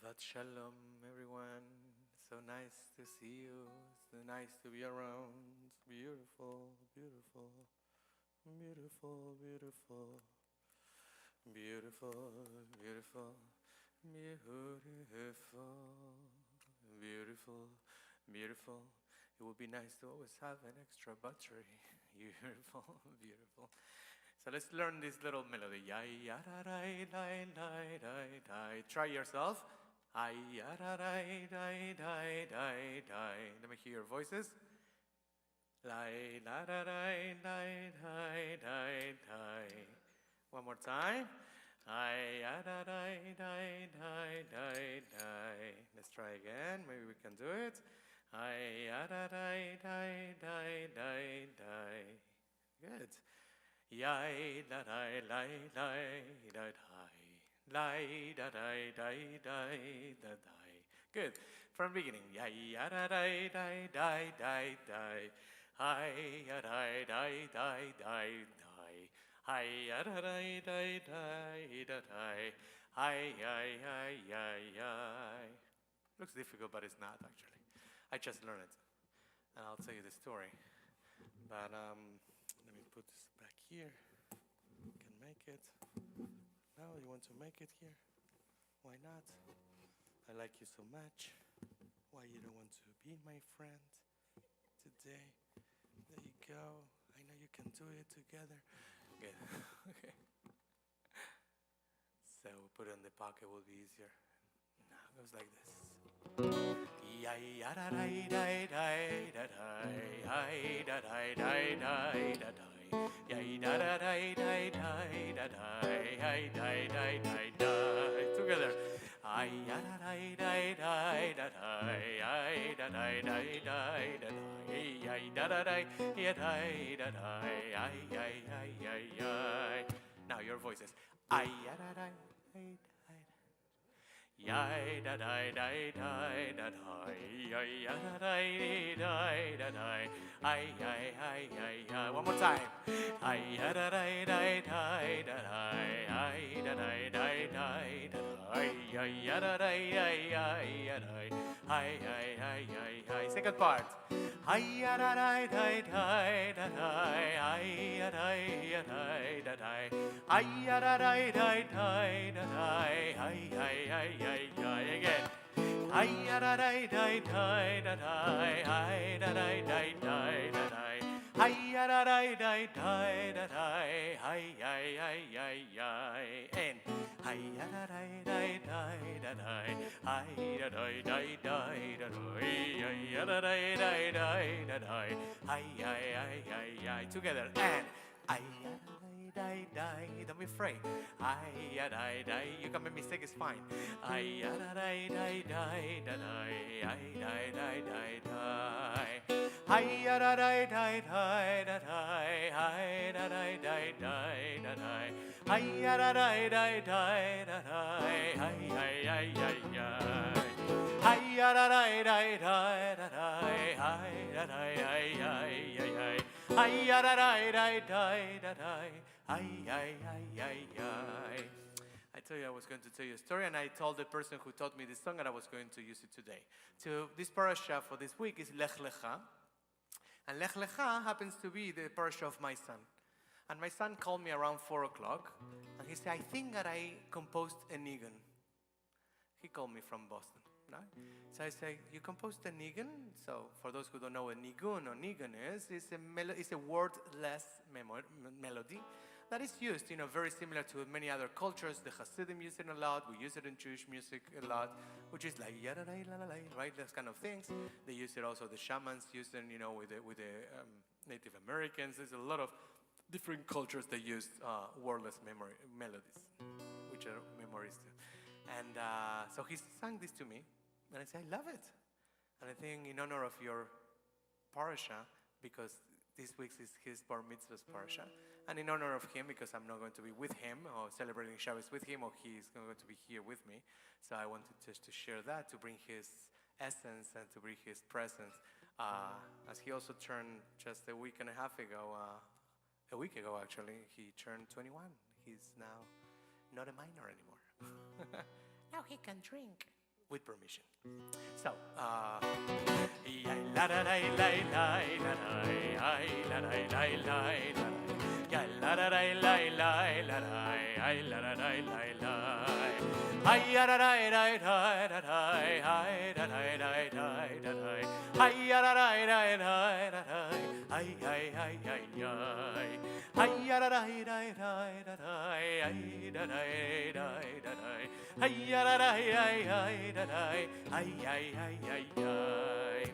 Shabbat Shalom, everyone. So nice to see you. So nice to be around. Beautiful, beautiful, beautiful, beautiful, beautiful, beautiful, beautiful, beautiful, beautiful. It would be nice to always have an extra battery. Beautiful, beautiful. So let's learn this little melody. Try yourself. Let me hear your voices. One more time. Let's try again. Maybe we can do it. Good. Yai da dai lai lai da dai lai da dai dai dai da dai. Good. From the beginning. Yai ya da dai dai dai dai dai. Hi ya dai dai dai dai dai. Hi ya da dai dai dai da dai. Hi yai yai yai yai. Looks difficult, but it's not actually. I just learned it, and I'll tell you the story. But let me put this back here. Can make it. Now you want to make it here? Why not? I like you so much. Why you don't want to be my friend today? There you go. I know you can do it together. Good. Okay. So put it in the pocket will be easier. Now it goes like this. Yay da da da da da da da. Ay da da da da. Together. Ay da da da da da da. Ay da da da da da. Ay da da da da da. Ay ay ay ay ay. Now your voices. Ay da da da. Yay da da da da da da, yay da da da da da, ay ay ay ay ay. One more time. Ay da da da da da da, ay da da da da da, ay da da da ay ay ay ay ay. Second part. Ay da da da da da da, ay da da da da, ay da da da da da, ay ay ay ay. Again. Ay da da da da da da. Ay da da da da da. Ay da da da da da da. Ay ay ay ay ay. And ay da da da da da da. Ay da da da da da. Ay da da da da da. Ay ay ay ay ay. Together. And ay die, die, don't be afraid. Ay, die, die, you can make mistake, it's fine. Ay, die, die, die, die, ay, die, die, die, die. Ay, die, die, die, die, ay, die, die, die, die, ay, die, die, die, die, ay, ay, ay, ay, ay. Ay, die, die, die, ay, die, ay, ay, ay, ay. Ay, da da da da da da. Ay, ay, ay, ay, ay. I told you I was going to tell you a story, and I told the person who taught me this song that I was going to use it today. So this parasha for this week is Lech Lecha, and Lech Lecha happens to be the parasha of my son. And my son called me around 4 o'clock, and he said, I think that I composed a nigun. He called me from Boston. Right? So I say, you composed a nigun? So for those who don't know what nigun or nigun is, it's a wordless melody that is used, very similar to many other cultures. The Hasidim use it a lot. We use it in Jewish music a lot, which is like right, those kind of things. They use it also. The shamans use it, with the Native Americans. There's a lot of different cultures that use wordless melodies, which are memories too. And so he sang this to me. And I said, I love it. And I think in honor of your parasha, because this week is his bar mitzvah's parasha, and in honor of him, because I'm not going to be with him or celebrating Shabbos with him, or he's going to be here with me. So I wanted just to share that, to bring his essence and to bring his presence. As he also turned just a week and a half ago, actually, he turned 21. He's now not a minor anymore. Now he can drink. With permission. So, la da la la la la la la la la ya la da la la la la la la la la ay da da da da da ay da da da da da ay da da da da da ay ay ay ay ay ay da da da da da ay da da da da ay da da ay ay da da ay ay ay ay ay.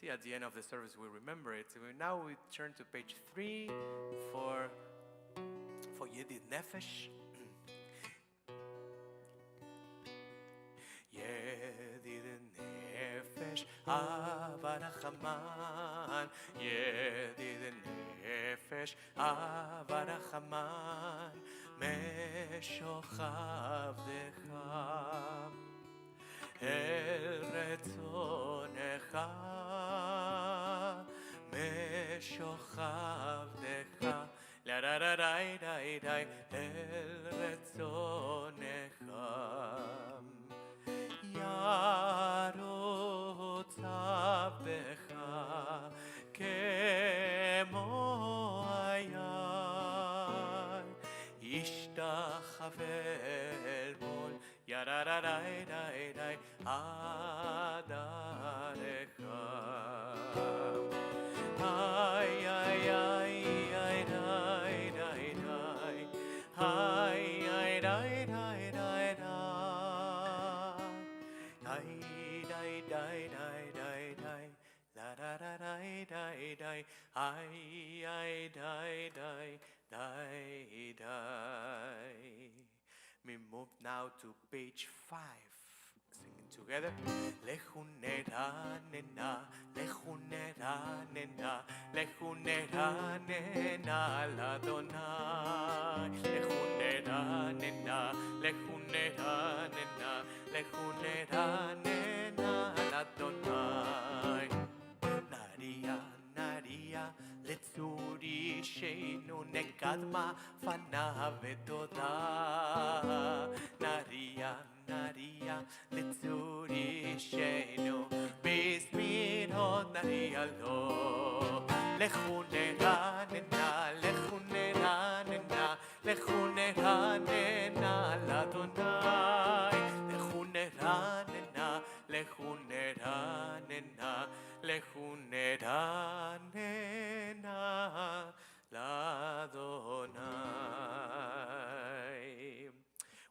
See, at the end of the service we remember it. Now we turn to page 3 for Yedid Nefesh. Yedid Nefesh Avarachaman, Yedid Nefesh Avarachaman, Meshochav Decham El Retzonecha, Meshochav Decha, La da da da da da, El Retzonecha, Yarotzav Becha, Kemo Ayay, Ishtachavel Mol, Ya da da da da da, Adarecha. Ay ay ay ay dai dai dai, ay ay dai dai dai dai, ay dai dai dai dai dai, la da da dai dai dai, I dai dai dai dai. We move now to page 5. Singing together. Lehunera nena, lehunera nena, lehunera nena ladonai. Lehunera nena, lehunera nena, lehunera nena ladonai. Naria, Naria, letsuri sheinu nekadma fana vetoda. Naria, Naria, letsuri sheinu bismirot Naria lo. Lechunera nena, lechunera nena, lechunera nena ladonai. Lechunera nena, lechunera nena, lechunera nena ladonai.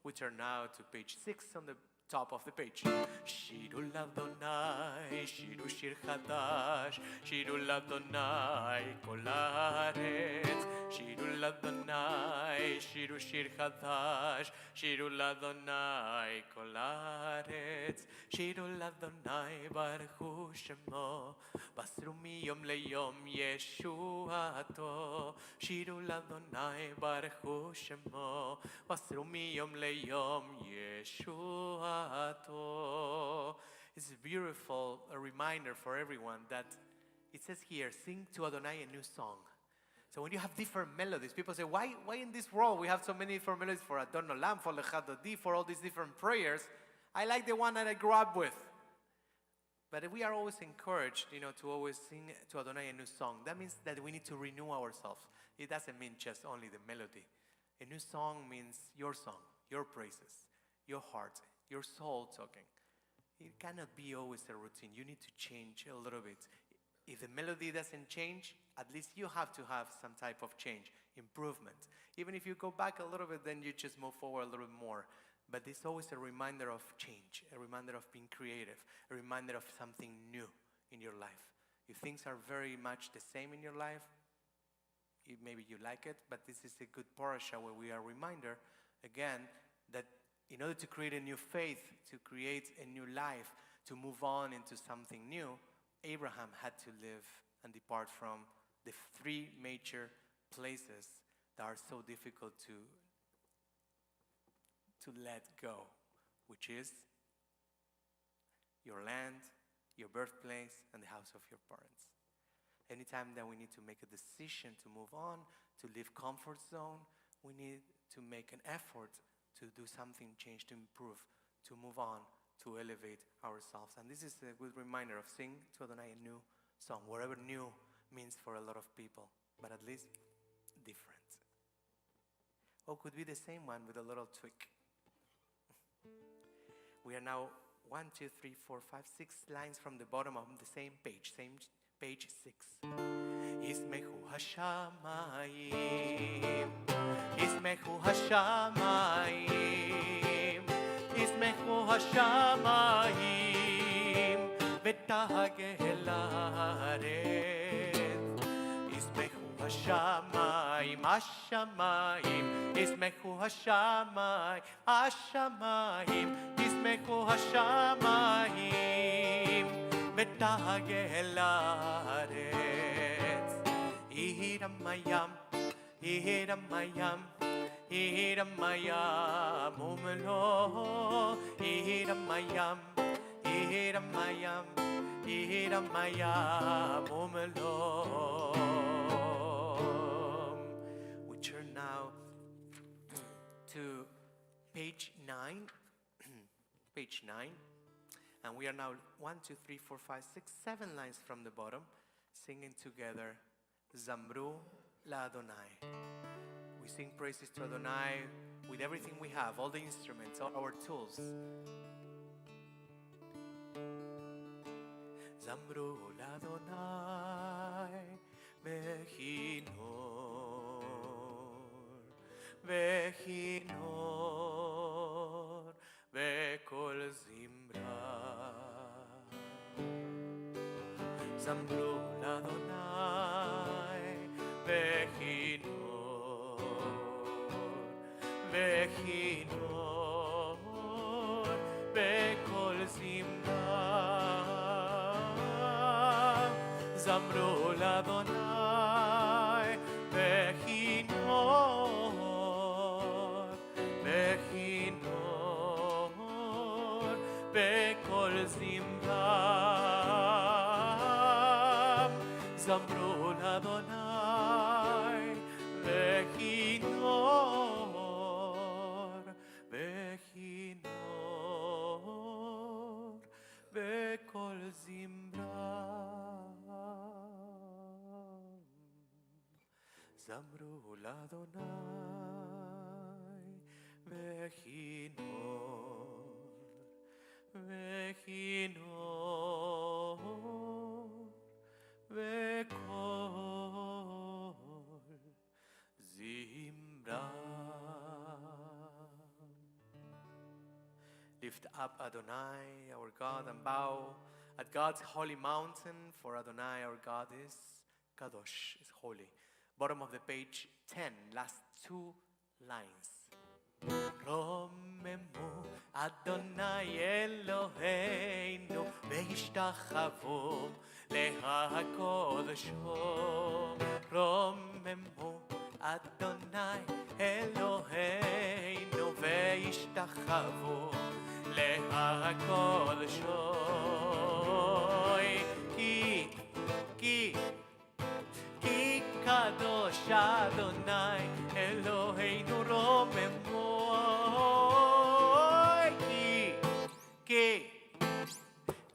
We turn now to page 6 on the top of the page. Shiru ladonai, shiru shir chadash, shiru ladonai kol haaretz. Shiru ladonai, shiru shir chadash, shiru ladonai kol haaretz. Shiru ladonai baruch shemo, basru miyom leyom yeshuato. Shiru ladonai baruch shemo, basru miyom leyom yeshuato. It's a beautiful reminder for everyone that it says here, sing to Adonai a new song. So when you have different melodies, people say, why in this world we have so many different melodies for Adon Olam, for Lechadodi, for all these different prayers? I like the one that I grew up with. But we are always encouraged, to always sing to Adonai a new song. That means that we need to renew ourselves. It doesn't mean just only the melody. A new song means your song, your praises, your heart, your soul talking. It cannot be always a routine. You need to change a little bit. If the melody doesn't change, at least you have to have some type of change, improvement. Even if you go back a little bit, then you just move forward a little bit more. But it's always a reminder of change, a reminder of being creative, a reminder of something new in your life. If things are very much the same in your life, maybe you like it, but this is a good parasha where we are a reminder, again, that in order to create a new faith, to create a new life, to move on into something new, Abraham had to live and depart from the 3 major places that are so difficult to let go, which is your land, your birthplace, and the house of your parents. Anytime that we need to make a decision to move on, to leave comfort zone, we need to make an effort to do something, change, to improve, to move on, to elevate ourselves. And this is a good reminder of sing to Adonai a new song, whatever new means for a lot of people, but at least different. Or could be the same one with a little tweak. We are now 1, 2, 3, 4, 5, 6 lines from the bottom of the same page 6. Ismechu hashamayim, Ismechu hashamayim, Ismechu hashamayim, Vetahagel haaretz. Ismechu hashamayim, hashamayim, Ismechu hashamayim, hashamayim, Ismechu hashamayim, Vetahagel haaretz. Ihiramayam, Ihiramayam, Ihiramayam, Umelo. Ihiramayam, Ihiramayam, Ihiramayam, Umelo. We turn now to page 9. Page 9. And we are now 1, 2, 3, 4, 5, 6, 7 lines from the bottom, singing together, Zamru la Adonai. We sing praises to Adonai with everything we have, all the instruments, all our tools. Zamru la Adonai, Vechinor, Vechinor, Vekol Zimra. זמרו לאדוני בכינור, בכינור, בקול זמרה. זמרו לאדוני בכינור, בכינור, בקול זמרה. זמרו לאדוני בכינור, בכינור, בקול זמרה. זמרו לאדוני בכינור, בכינור, בקול זמרה. Lift up Adonai, our God, and bow at God's holy mountain, for Adonai, our God, is Kadosh, is holy. Bottom of the page 10, last two lines. רוממו אדוני אלוהינו והשתחוו להקודשו. רוממו אדוני אלוהינו והשתחוו להקודשו. כי קדוש אדוני אלוהינו רוממו.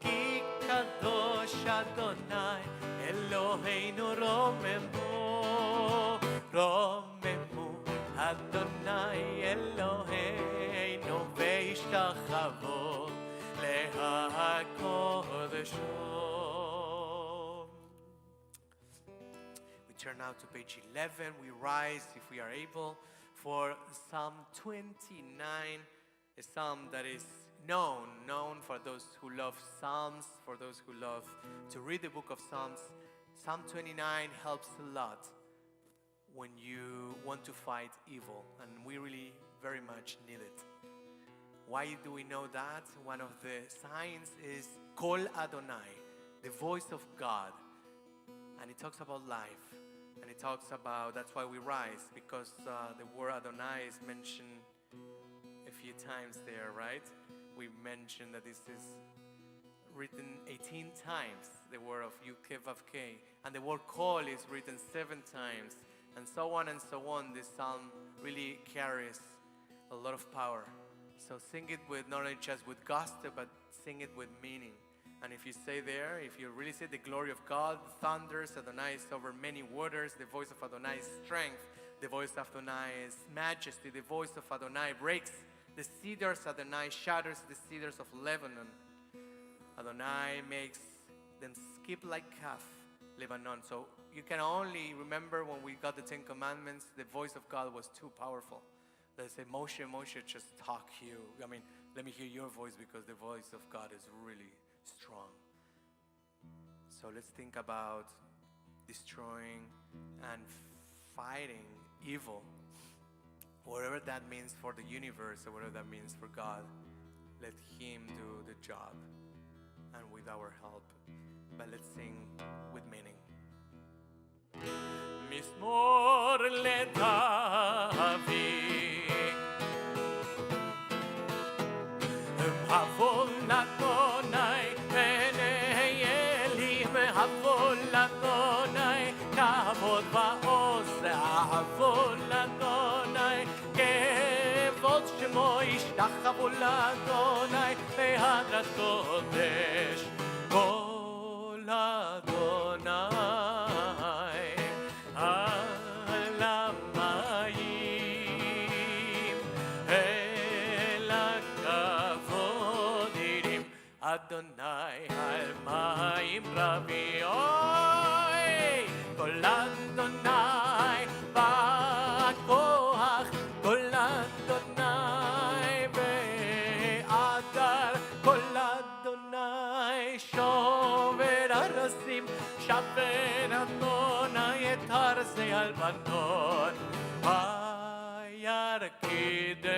כי קדוש אדוני אלוהינו רוממו. רוממו אדוני אלוהינו והשתחוו להקודשו. Turn now to page 11. We rise, if we are able, for Psalm 29, a psalm that is known for those who love Psalms, for those who love to read the book of Psalms. Psalm 29 helps a lot when you want to fight evil, and we really very much need it. Why do we know that? One of the signs is Kol Adonai, the voice of God, and it talks about life. And it talks about, that's why we rise, because the word Adonai is mentioned a few times there, right? We mentioned that this is written 18 times, the word of Yud-Keh-Vav-Keh, and the word Kol is written 7 times, and so on and so on. This psalm really carries a lot of power. So sing it with, not only just with gusto, but sing it with meaning. And if you say there, if you really say the glory of God, thunders, Adonai is over many waters, the voice of Adonai is strength, the voice of Adonai is majesty, the voice of Adonai breaks the cedars, Adonai shatters the cedars of Lebanon. Adonai makes them skip like calf, Lebanon. So you can only remember when we got the 10 Commandments, the voice of God was too powerful. They say, Moshe, just talk you. I mean, let me hear your voice, because the voice of God is really strong. So let's think about destroying and fighting evil, whatever that means for the universe or whatever that means for God. Let Him do the job, and with our help. But let's sing with meaning. Mismor leDavid, Havol Adonai Bnei Elim, Havol Adonai Kavod va'oz, Havol Adonai Kevod Shemo Yishtachavu Adonai Be'adrat Kodesh. Kol Adonai al hamayim el hakavod irim, Adonai al mayim rabim. Oy, Kol Adonai ba'koach, Kol Adonai be'adar, Kol Adonai shover arasim, שבר אדוני את ארזי הלבנון, וירקידם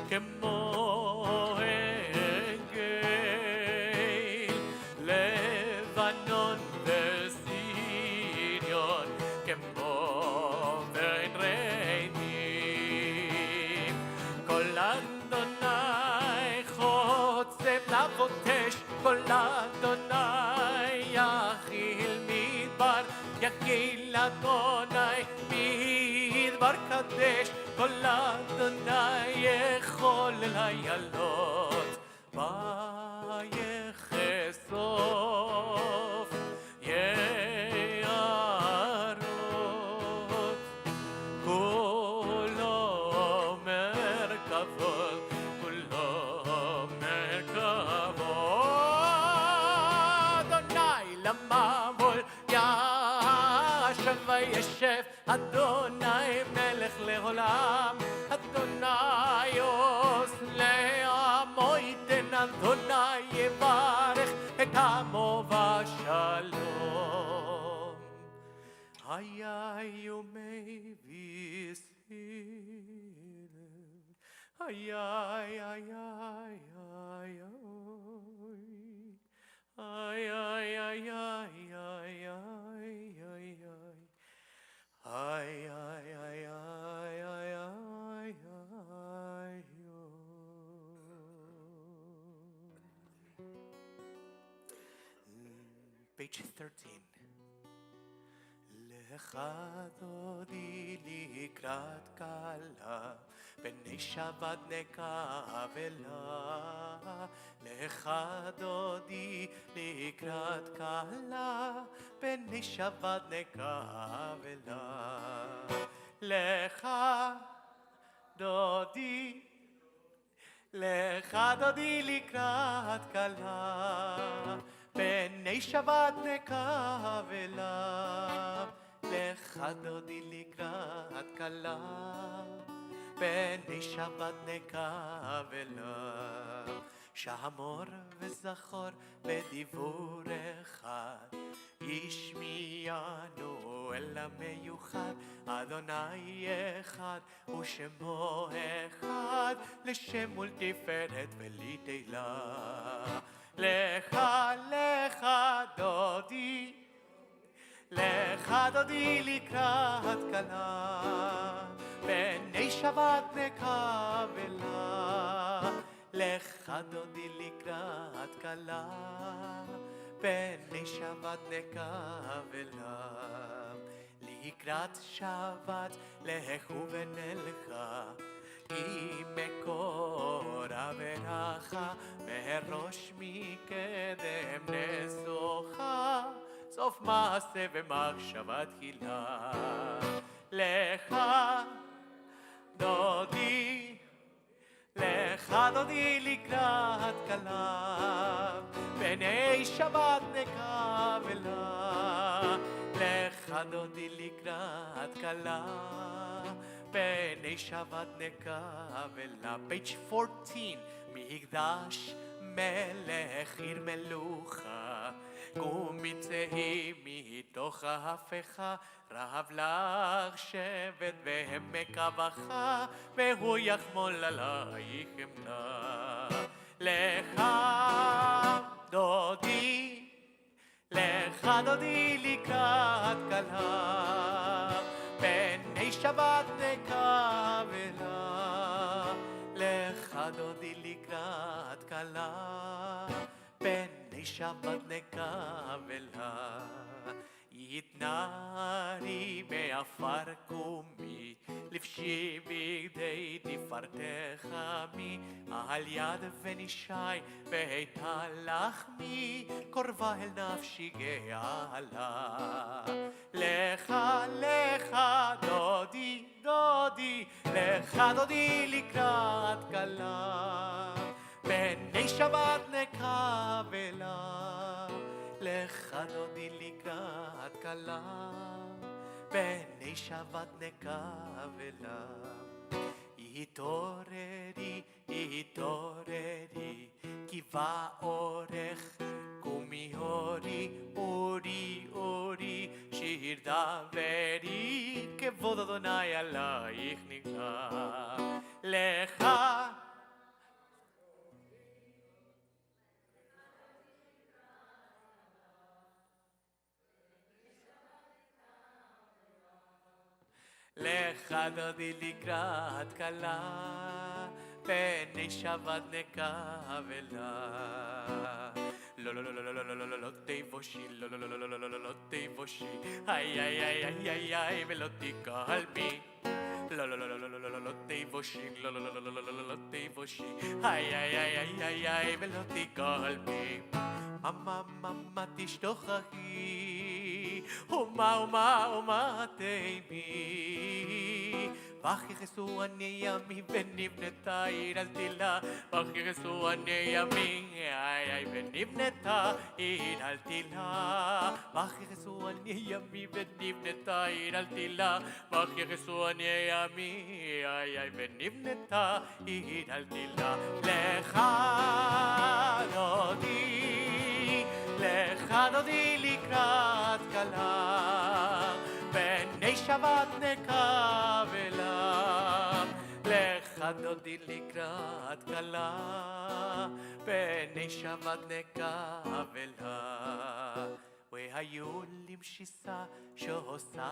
כמו עגל, לבנון וסיריון כמו בין רעמים. כל אדוני חוצב לבוטש, כל אדוני יכיל מדבר, יקיל אדוני מדבר קדש, כל אדוני יכול לילות, ויחשוף יערות, כולו מרכבות, כולו מרכבות. אדוני למבול ישב וישב, אדוני מלך לעולם, אדוני עוז לעמו ייתן, אדוני יברך את עמו בשלום. היה יומי ויסהירם, היה Page 13. לך דודי לקראת כלה, בני שבת נקבלה. לך דודי לקראת כלה, בני שבת נקבלה. לך דודי, לך דודי לקראת כלה, בני שבת נקבלה. לך דודי לקראת כלה, בני שבת נקבלה. שמור וזכור בדיבור אחד, ישמיענו אל המיוחד. אדוני אחד ושמו אחד, לשם ולתפארת ולתהילה. לך דודי, לך דודי לקראת כלה, בני שבת נקבלה. לך דודי לקראת כלה, בני שבת נקבלה. לקראת שבת לכו ונלכה, כי מקור הברכה מראש מקדם נסוכה, סוף מעשה ומחשבה תחילה. לך דודי, לך דודי לקראת כלה, בני שבת נקבלה. לך דודי לקראת כלה, בני שבת נקבלה. Page 14. מקדש מלך עיר מלוכה, קומי צאי מתוך ההפכה. רב לך שבט בעמק הבכה, והוא יחמול עלייך אמונה. לך דודי, לך דודי לקראת כלה, בני שבת נקבלה. לך דודי לקראת כלה, בני שבת נקבלה. יתנערי מעפר קומי, לבשי בגדי תפארתך עמי. על יד ונשי ואיתה לחמי, קרבה אל נפשי גאלה. לך דודי, דודי, לך דודי לקראת כלה, בני שבת נקבלה. לך דודי לקראת כלה, בני שבת נקבלה. התעוררי, התעוררי, כי בא אורך, קומי הורי דברי כבוד אדוני עלייך נגלה לך לך דודי לקראת כלה פני שבת נקבלה לא לא לא לא לא לא לא לא לא תבושי לא לא לא לא לא לא לא לא תבושי איי איי איי איי איי איי ולא תקלבי לא לא לא לא לא לא לא לא תבושי לא לא לא לא לא לא לא תבושי איי איי איי איי איי איי ולא תקלבי ממה ממה תשתוכחי ומה תימי ויכסו עני ימי ונבנתה עיר אל תילה ויכסו עני ימי איי איי ונבנתה עיר אל תילה ויכסו עני ימי ונבנתה עיר אל תילה ויכסו עני ימי איי איי ונבנתה עיר אל תילה לך דודי לקראת כלה פני שבת נקבלה לך דודי לקראת כלה פני שבת נקבלה והיו למשיסה שעושייך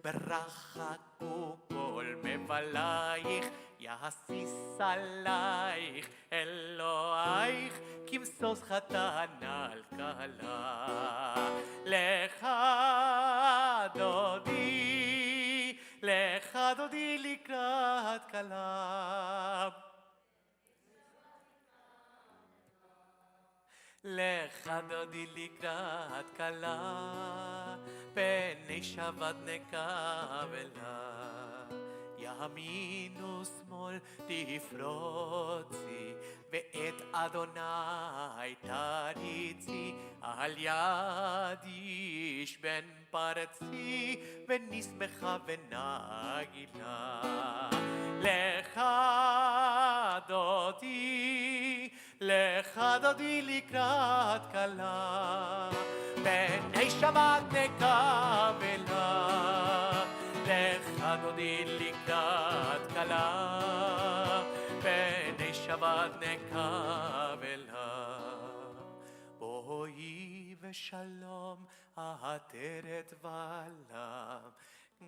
ברחקו כל מבלייך יהסיס עלייך אלוהיך כמסוס חתן על כלה לך דודי לקראת כלה לך דודי לקראת כלה פני שבת נקבלה ימין ושמאל תפרוצי ואת אדוני תריצי על יד איש בן פרצי ונשמחה ונגילה לך דודי לקראת כלה פני שבת נקבלה לך דודי לקראת כלה פני שבת נקבלה בואי ושלום עטרת ועלם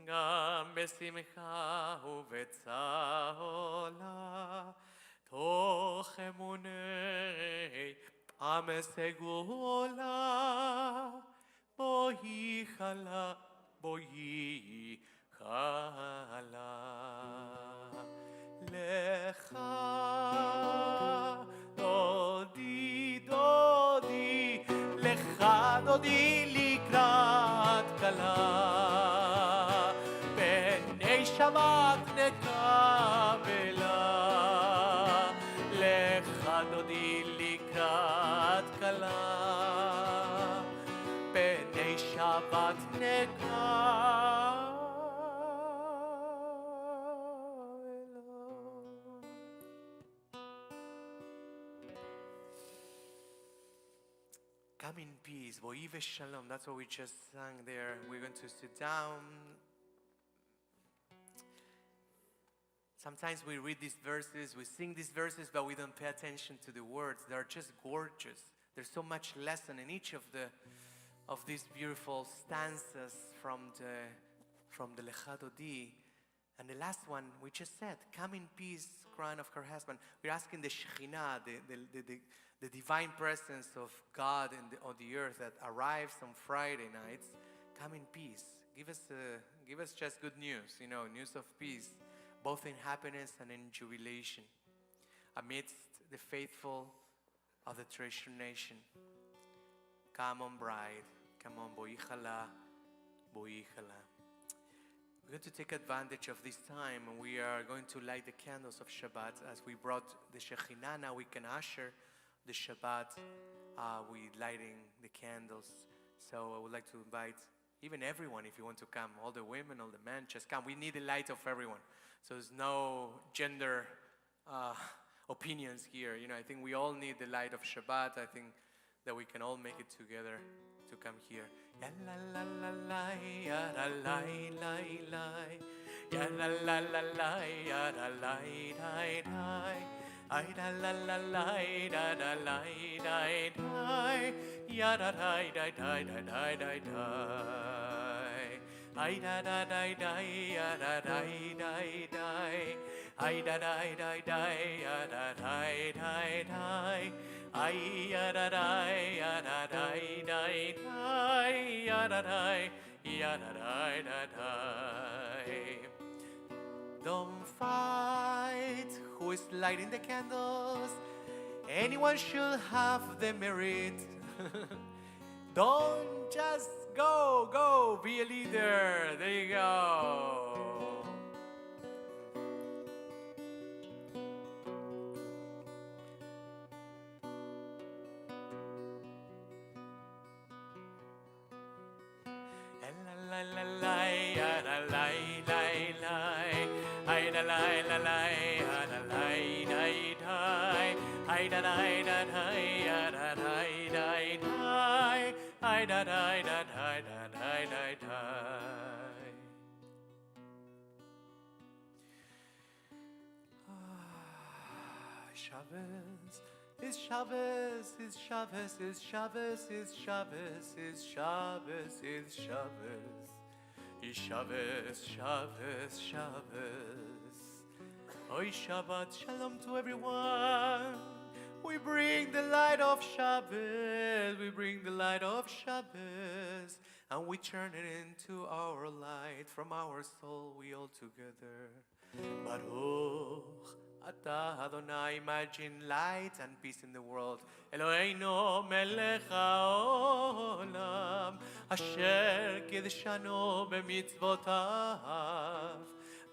גם בשמחה ובצהלה תוך אמוני עם סגולה בואי חלה לך דודי לך דודי לקראת כלה פני שבת נקבלה לך דודי לקראת כלה פני שבת נקבלה Come in peace, boi v'shalom. That's what we just sang there. We're going to sit down. Sometimes we read these verses, we sing these verses, but we don't pay attention to the words. They're just gorgeous. There's so much lesson in each of these beautiful stanzas from the Lecha Dodi. And the last one we just said, "Come in peace," crying of her husband. We're asking the Shekhinah, the divine presence of God on the earth that arrives on Friday nights. Come in peace. Give us just good news, news of peace, both in happiness and in jubilation, amidst the faithful of the treasured nation. Come on, bride. Come on, boi chala, boi chala. We're going to take advantage of this time, and we are going to light the candles of Shabbat. As we brought the Shekhinah, now we can usher the Shabbat with lighting the candles. So I would like to invite even everyone, if you want to come, all the women, all the men, just come. We need the light of everyone. So there's no gender opinions here. I think we all need the light of Shabbat. I think that we can all make it together to come here. Ya la la la la, ya la la la la, ya la la la la, ya la la la la, ay la la la la, da da la da da, ya da da da da da da da da, ay da da da da, ya da da da da, ay da da da da, ya da da da da. Ay ya da da ya da da da da ya da da ya da da da. Don't fight who is lighting the candles. Anyone should have the merit. Don't just go, be a leader. There you go. Shabbos, it's Shabbos, it's Shabbos, it's Shabbos, it's Shabbos, it's Shabbos, it's Shabbos, Shabbos, Shabbos. Oy Shabbat Shalom to everyone. We bring the light of Shabbos, we bring the light of Shabbos, and we turn it into our light from our soul, we all together. Baruch Ata Adonai, imagine light and peace in the world. Eloheinu melech haolam, asher kidshanu b'mitzvotav,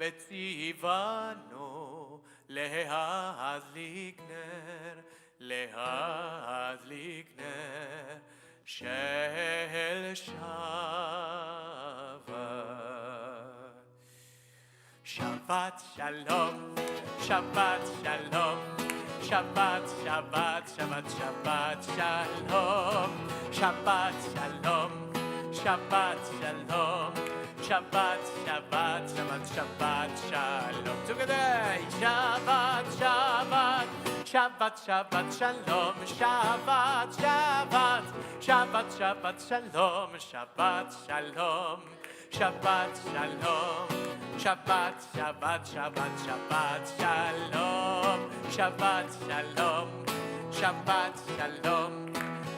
v'tzivanu lehadlik ner shel Shabbat. Shabbat Shalom, Shabbat Shalom, Shabbat, Shabbat, Shabbat, Shabbat Shalom, Shabbat Shalom, Shabbat Shalom, Shabbat, Shabbat, Shabbat, Shabbat Shalom. Together, Shabbat, Shabbat, Shabbat, Shabbat Shalom, Shabbat, Shabbat, Shabbat, Shabbat Shalom, Shabbat Shalom, Shabbat Shalom. Shabbat, Shabbat, Shabbat, Shabbat, Shalom. Shabbat, Shalom. Shabbat, Shalom.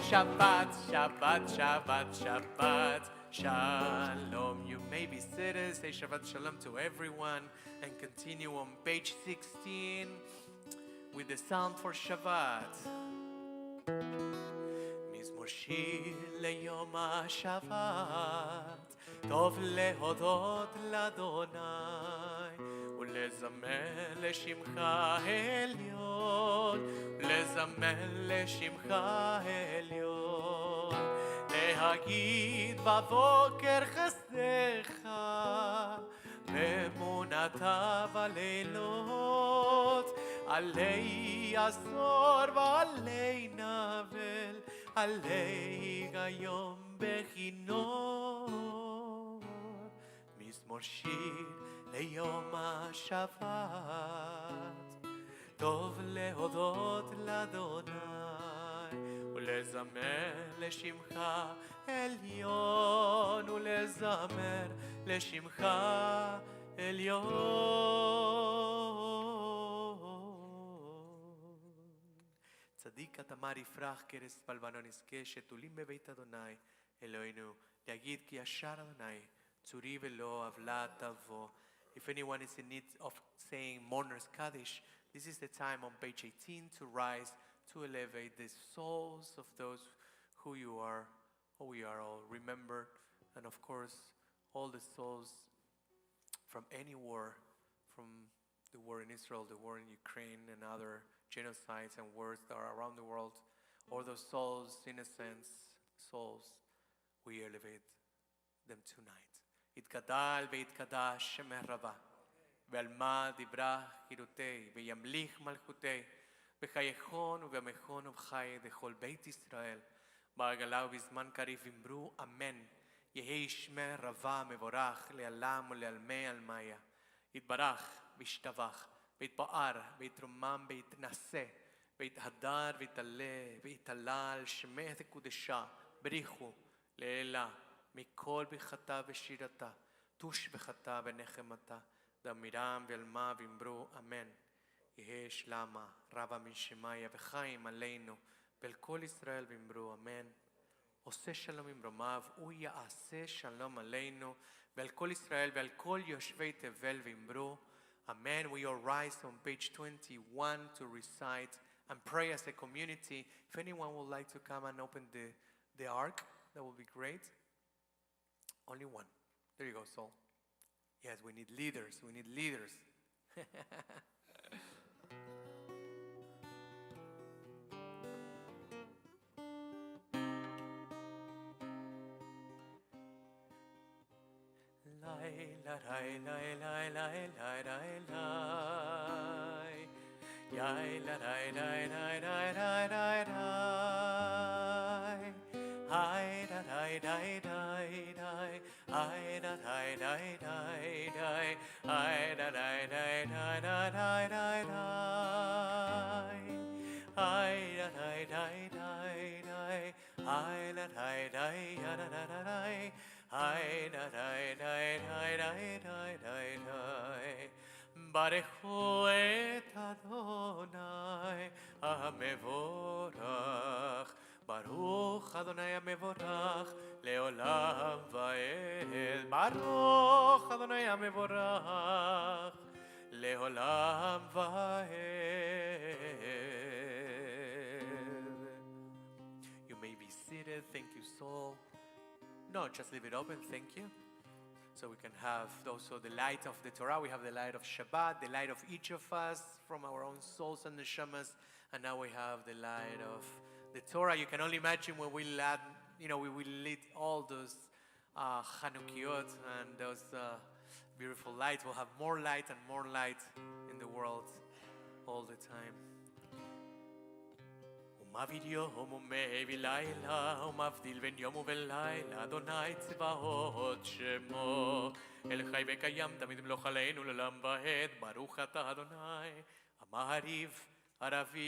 Shabbat, Shabbat, Shabbat, Shabbat, Shalom. You may be seated. Say Shabbat Shalom to everyone and continue on page 16 with the sound for Shabbat. Mizmor Shir leyom HaShabbat. טוב להודות לאדוני ולזמר לשמך העליון, לזמר לשמך העליון, להגיד בבוקר חסדך באמונתה בלילות, עלי עשור ועלי נבל, עלי היום בכינור. מזמור שיר ליום השבת, טוב להודות לאדוני ולזמר לשמך עליון, ולזמר לשמך עליון. צדיק התמר יפרח כרס פלבנו נזכה, שתולים בבית אדוני אלוהינו, להגיד כי ישר אדוני צורי ולא עוולה תבוא. If anyone is in need of saying Mourner's Kaddish, this is the time on page 18 to rise to elevate the souls of those who you are, who we are all remembered, and of course all the souls from any war, from the war in Israel, the war in Ukraine, and other genocides and wars that are around the world, or those souls, innocent souls, we elevate them tonight. יתגדל ויתקדש שמך רבה, ועל מה דיברה חירותי, וימליך מלכותי, בחייכון ובמכון ובחי דכל בית ישראל, בעגלה ובזמן קריב אמרו אמן. יהי שמי רבה מבורך לעלם ולעלמי עלמיה. יתברך וישתבח ויתפאר ויתרומם ויתנשא ויתהדר ויתעלה ויתעלה על שמי הקודשה בריחו לעילה מכל ברכתה ושירתה תוש בחתה ונחמתה דמירם ועלמה ואמרו אמן. יהי שלמה רבה משמיה וחיים עלינו ועל כל ישראל ואמרו אמן. עושה שלום ממרומיו, הוא יעשה שלום עלינו ועל כל ישראל ועל כל יושבי תבל ואמרו Amen. We all rise on page 21 to recite and pray as a community. If anyone would like to come and open the ark, that would be great. Only one. There you go, Saul. Yes, we need leaders. We need leaders. ברכו את אדוני המבורך, ברוך אדוני המבורך לעולם ועד. ברוך אדוני המבורך לעולם ועד. You may be seated. Thank you, Saul. No, just leave it open. Thank you. So we can have also the light of the Torah. We have the light of Shabbat, the light of each of us from our own souls and neshamas. And now we have the light of the Torah. You can only imagine when we lit, we will lit all those Chanukiot and those beautiful lights. We'll have more light and more light in the world all the time. ומבדיל יום ומביא לילה, ומבדיל בין יום ובין לילה, אדוני צבאות שמו. אל חי וקיים תמיד מלוך עלינו לעולם ועד, ברוך אתה אדוני, המעריב ערבים.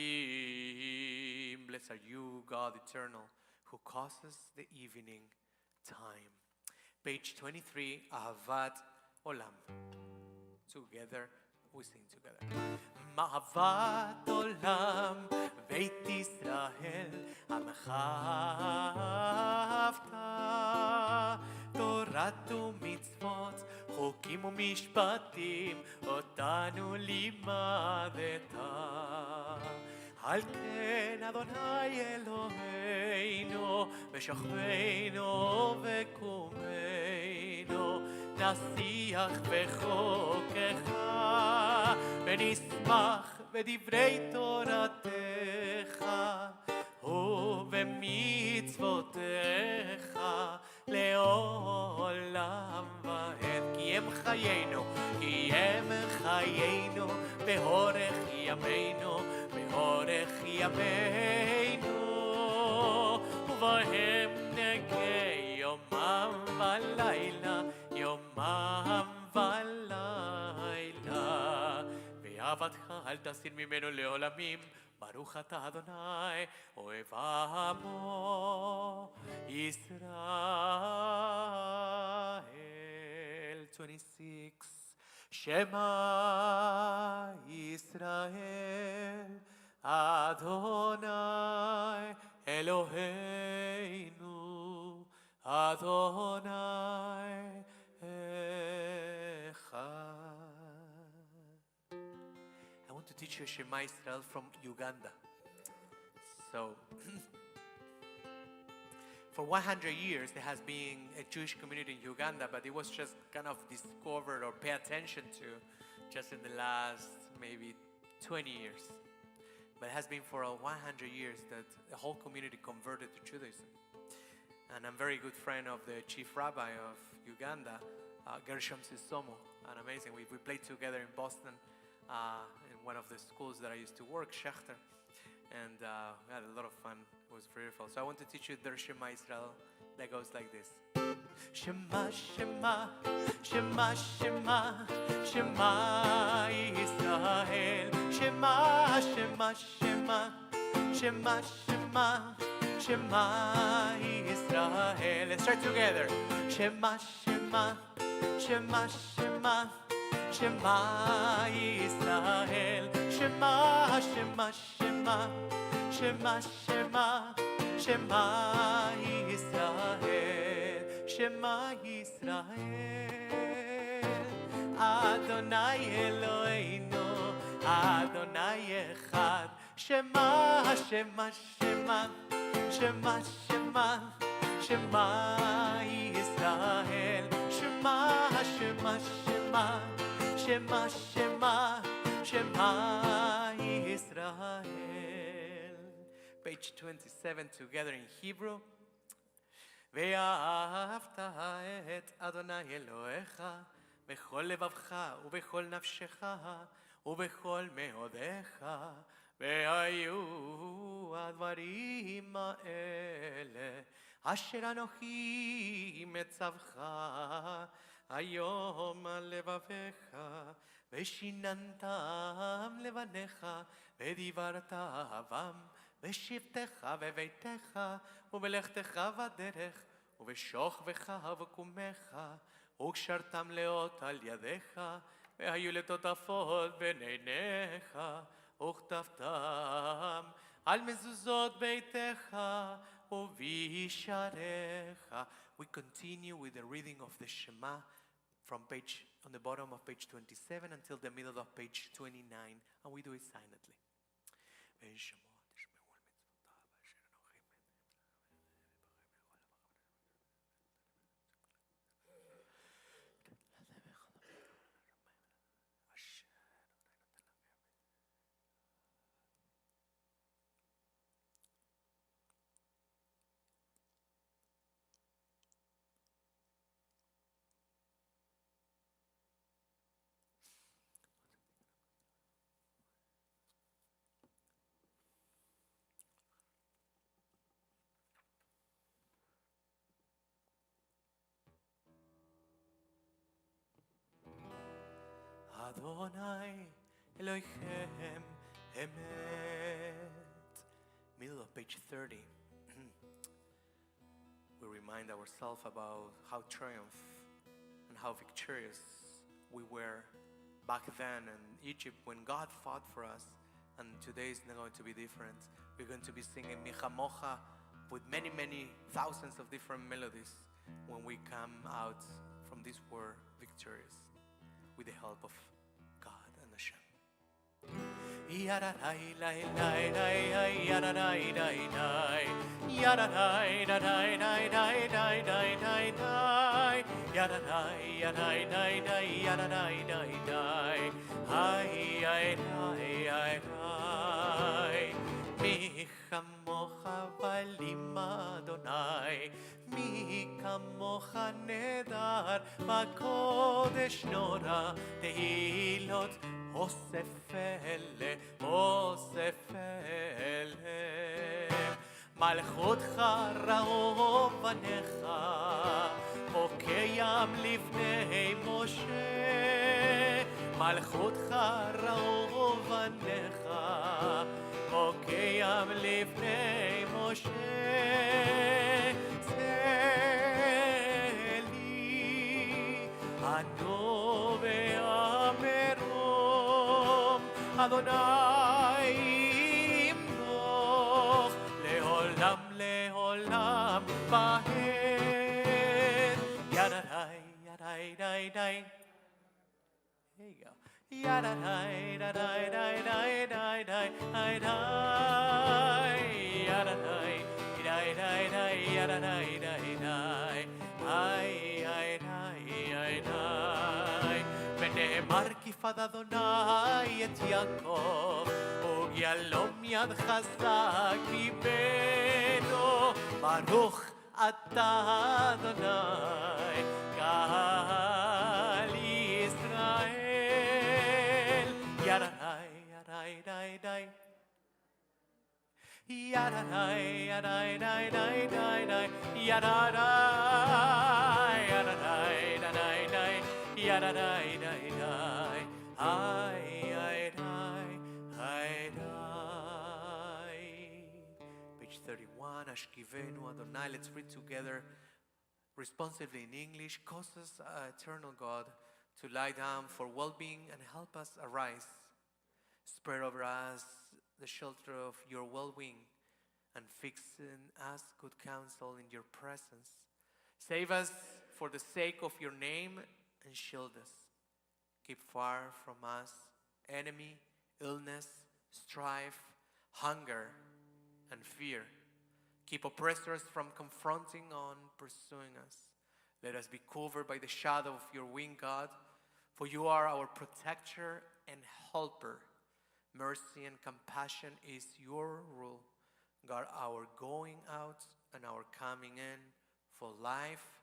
Blessed are you, God eternal, who causes the evening time. Page 23, אהבת עולם. Together, we sing together. אהבת עולם בית ישראל עמך אהבת, תורת ומצוות חוקים ומשפטים אותנו לימדת. על כן אדוני אלוהינו ושוכבנו וקומנו נשיח בחוקך ונשמח בדברי תורתך ובמצוותיך לעולם ועד. כי הם חיינו, כי הם חיינו באורך ימינו, באורך ימינו, ובהם נגע יומם ולילה, יומם ולילה. ואהבתך אל תסיר ממנו לעולמים, ברוך אתה אדוני אוהב עמו ישראל. 26 שמע ישראל אדוני אלוהינו אדוני אחד. I want to teach you Shema Israel from Uganda. So, for 100 years there has been a Jewish community in Uganda, but it was just kind of discovered or pay attention to just in the last maybe 20 years. But it has been for 100 years that the whole community converted to Judaism. And I'm a very good friend of the chief rabbi of Uganda, Gershom Sisomo, and amazing. We played together in Boston in one of the schools that I used to work, Schechter. and we had a lot of fun. It was very fun. So I want to teach you the Shema Israel that goes like this. Shema, Shema, Shema, Shema, Shema Israel. Shema, Shema, Shema, Shema, Shema, Shema Israel. Let's try together. Shema, Shema, Shema, Shema, Shema Israel. Shema, Shema, Shema, Shema, Shema, Shema Israel. Shema Israel. Adonai Eloheinu, Adonai Echad. Shema, Shema, Shema, Shema, Shema, Shema Israel. Shema, Shema, Shema, Shema, Shema, Shema Israel. Page 27 together in Hebrew. ואהבת את אדוני אלוהיך בכל לבבך ובכל נפשך ובכל מאודיך, והיו הדברים האלה אשר אנוכי מצווך היום על לבביך, ושיננתם לבניך ודיברת בם בשבתך בביתך ובלכתך בדרך ובשוכבך ובקומך, וקשרתם לאות על ידיך, והיו לטוטפות בין עיניך, וכתבתם על מזוזות ביתך ובשעריך. We continue with the reading of the Shema from page on the bottom of page 27 until the middle of page 29, and we do it silently. Adonai Elohim Emet. Middle of page 30. We remind ourselves about how triumph and how victorious we were back then in Egypt when God fought for us. And today is not going to be different. We're going to be singing Micha Mocha with many, many thousands of different melodies when we come out from this war victorious with the help of God and Hashem. Yadadai lai lai lai yadadai dai dai yadadai dai dai dai dai dai dai dai yadadai yadai dai dai yadadai dai dai ai ai ai ai ai mi kamocha valim Adonai mi kamocha nedar b'kodesh nora tehilot אוסף אלה מלכותך רעוב בניך חוקיים לפני משה מלכותך רעוב בניך חוקיים לפני משה צלי ענו ואמרו אדוני ימלוך לעולם לעולם בהן ידעי ידעי די די There you go. Yadai yadai די די די די די yadai די די די yadai די די ay ay ay ay ay ונאמר כי פד אדוני את יעקב וגיהלום יד חזק ממנו ברוך אתה אדוני גאל ישראל ידעי ידעי די די Yadadai, yadai, dai, dai, dai, dai, yadadai, yadadai, dai, dai, yadadai, dai, dai, ai, ai, dai, ai, dai. Page 31, Ashkivenu Adonai. Let's read together responsively in English. Cause us, eternal God, to lie down for well-being and help us arise. Spread over us the shelter of your well-being and fix in us good counsel in your presence. Save us for the sake of your name and shield us. Keep far from us enemy, illness, strife, hunger, and fear. Keep oppressors from confronting and pursuing us. Let us be covered by the shadow of your wing, God, for you are our protector and helper. Mercy and compassion is your rule. Guard our going out and our coming in for life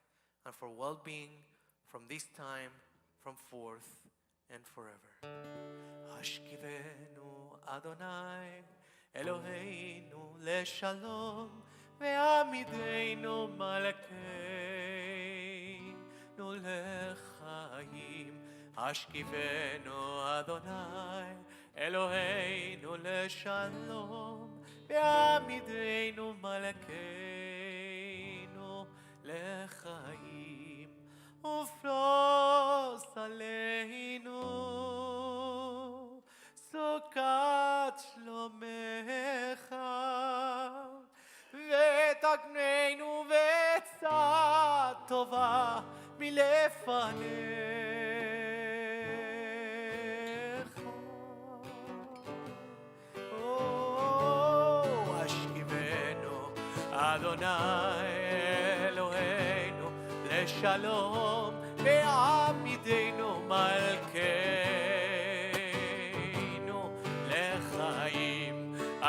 and for well-being from this time, from forth and forever. Ashkivenu Adonai Eloheinu leshalom ve'amideinu malakeinu lechaim. Ashkivenu Adonai Eloheinu leshalom ve'amideinu malakeinu lechaim. Ufros aleinu sukat shlomecha ve'takneinu ve'etzat tova milefanecha. Oh, ashkivenu Adonai Eloheinu leshalom ve'amideinu malkeinu lechaim.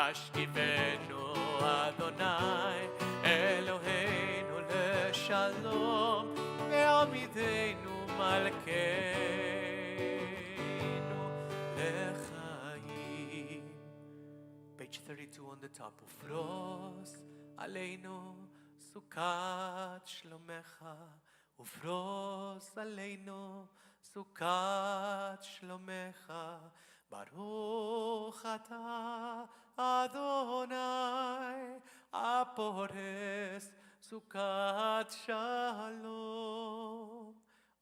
Ashkivenu Adonai Eloheinu leshalom ve'amideinu malkeinu lechaim. Page 32 on the top. Ufros aleinu sukat shlomecha. Ufros aleinu sukat shlomecha. Baruch atah Adonai apores sukat shalom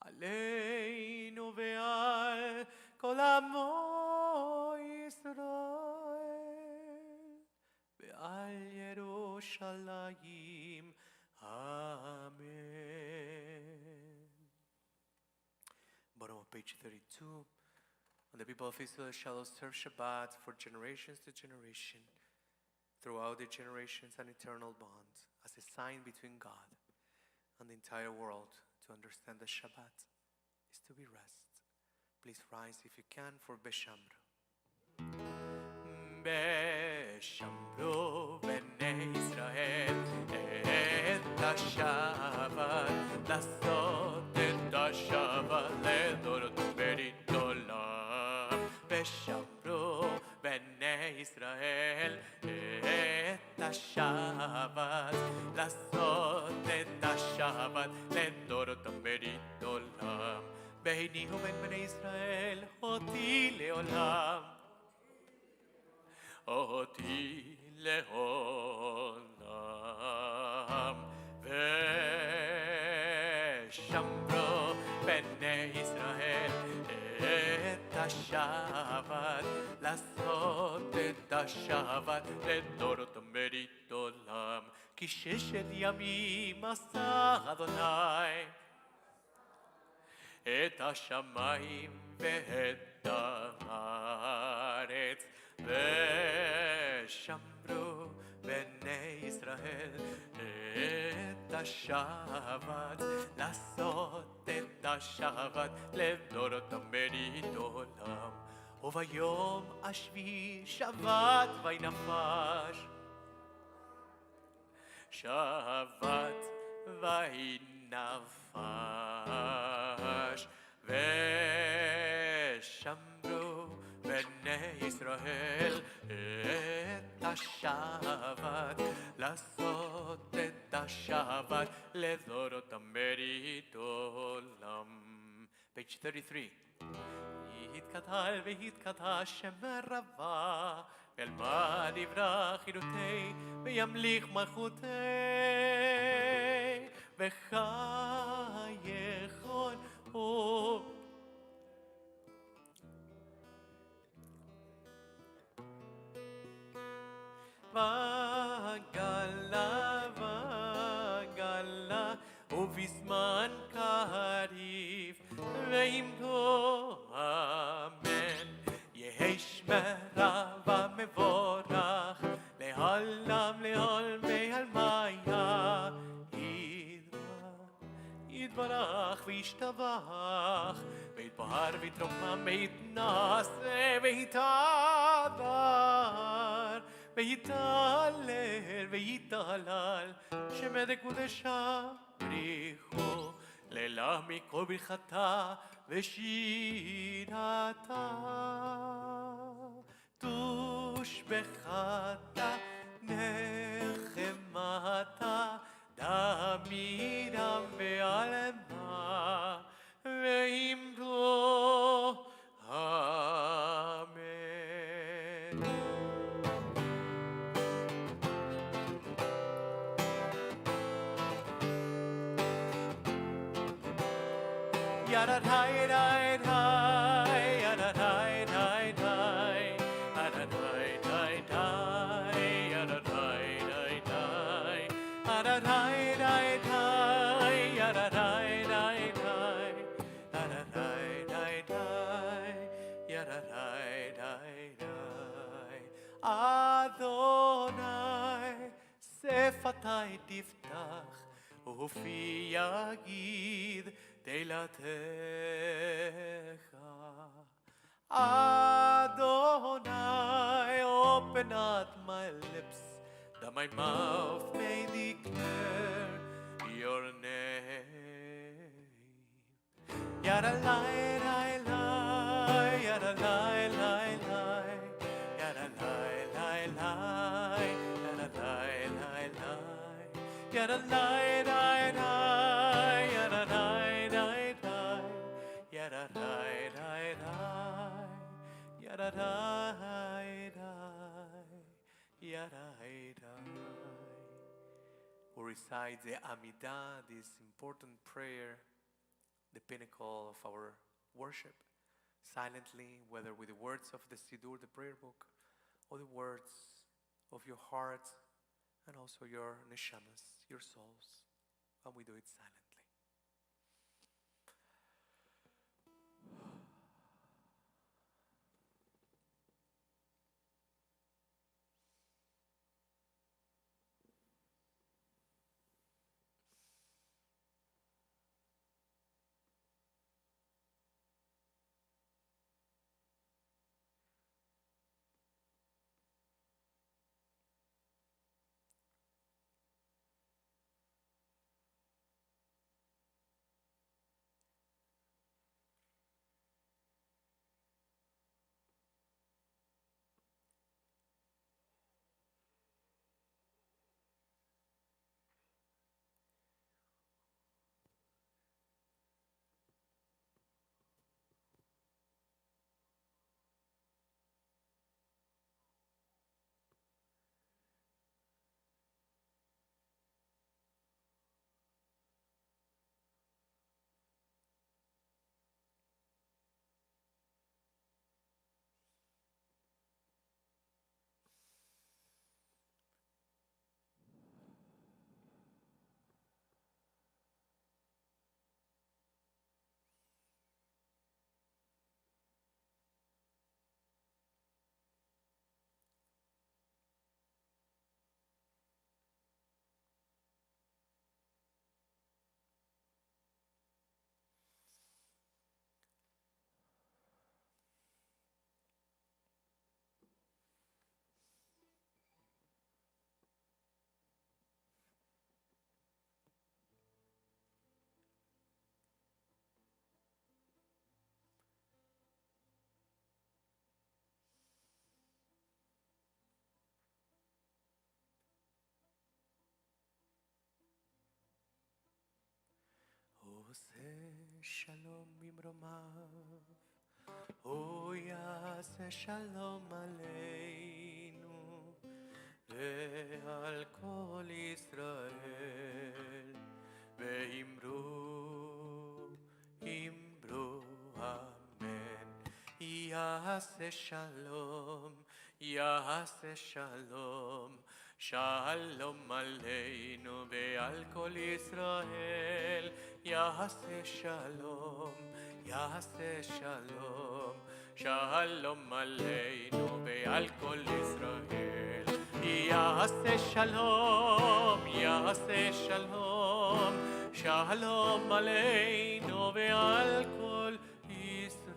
aleinu ve'al kol amo Yisrael ve'al Yerushalayim. Amen. Bottom of page 32. And the people of Israel shall observe Shabbat for generations to generation, throughout the generations, an eternal bond, as a sign between God and the entire world. To understand the Shabbat is to be rest. Please rise if you can for Beshamro. Beshamro b'nei Israel et ha-Shabbat, lasot et ha-Shabbat ledorot berit olam. Beshamro b'nei Israel et ha-Shabbat, lasot et ha-Shabbat ledorot berit olam. Beini uben b'nei Israel oti leolam. Oti leolam. Veshamro b'nei Israel et ha-Shabbat, lasot et ha-Shabbat ledorot berit olam. Ki sheshet yamim asa Adonai et ha-shamayim ve'et haaretz. Veshamru b'nei Israel et ha-Shabbat, lasot et ha-Shabbat ledorot berit olam. Uvayom ashvi Shabbat vaynafash, Shabbat vaynafash. Veshamru b'nei ישראל את השבת, לעשות את השבת לדורות המריד עולם. Page 33. יתקטל ויתקטע שמר רבה, ואלמד יברח חירותי וימליך מלכותי, וחייכון הוא וגלה וגלה ובזמן קריב וימתו אמן. יהי שמרה ומבורך לעולם לעולמי עלמיה, יתברך וישתבח ויתפאר ויתרומם ויתנשא ויתהדר ויתהלל ויתהלל, שמא דקודשה בריחו לילה מכל ברכתה ושירתה. תושבחתה נחמתה דמירם ועלמה ואמרו אמן. Yada dai dai dai, yada dai dai dai, yada dai dai dai, yada dai dai dai, yada dai dai dai, yada dai dai dai, yada dai dai dai, yada dai dai dai. Adonai שפתי תפתח ופי יגיד תהילתך. Adonai, open not my lips, that my mouth may declare your name. Yada lai lai lai, yada lai lai lai, yada lai lai lai, yada lai lai lai, yada lai lai lai, yada lai lai lai, yada lai lai lai, yada lai lai, yada lai. Who recites the Amidah, this important prayer, the pinnacle of our worship, silently, whether with the words of the Siddur, the prayer book, or the words of your heart, and also your neshamas, your souls, and we do it silently. שלום ממרומיו, הוא יעשה שלום עלינו ועל כל ישראל, ואמרו אמן. יעשה שלום, יעשה שלום, שלום עלינו ועל כל ישראל. יעשה שלום, יעשה שלום, שלום עלינו ועל כל ישראל. יעשה שלום, יעשה שלום, שלום עלינו ועל כל ישראל.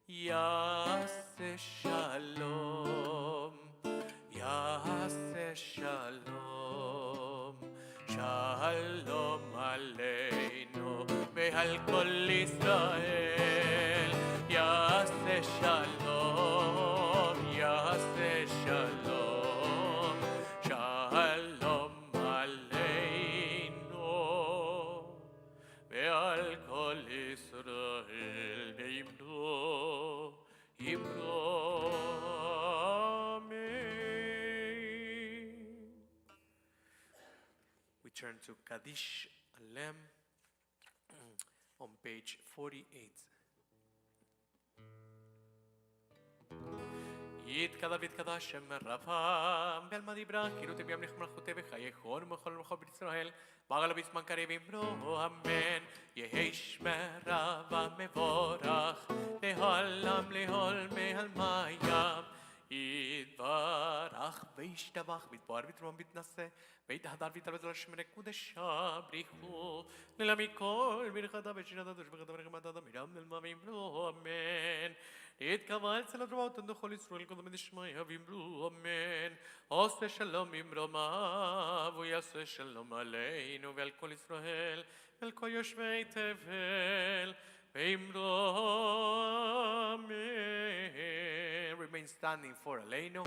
יעשה שלום, יעשה שלום, שלום עלינו ועל כל ישראל. יעשה שלום, יעשה שלום, שלום עלינו ועל כל ישראל. ואמרו amen. We turn to Kaddish Alem on page 48. יתכדה ויתכדה שם רבם בעלמא דיברה כאילו תביאם מלכותי וחייכון ומכל מלכות בית ישראל בעל בזמן קריב אמרו אמן. יהי שמרה ומבורך לעולם לעול מעל מים. יתברך וישתבח ויתפאר ויתרום ויתנשא ויתהדר ויתעלה לשם קודשה בריחו לילה מכל ברכתה ושינתה ושבחתה ונחמתה מרים נעלמה ואמרו אמן. יתקבע אצל הדרבות לכל ישראל קודם דשמיא ואמרו אמן. עושה שלום ממרומיו ויעשה שלום עלינו ועל כל ישראל ועל כל יושבי תבל ואמרו אמן. Remain standing for עלינו.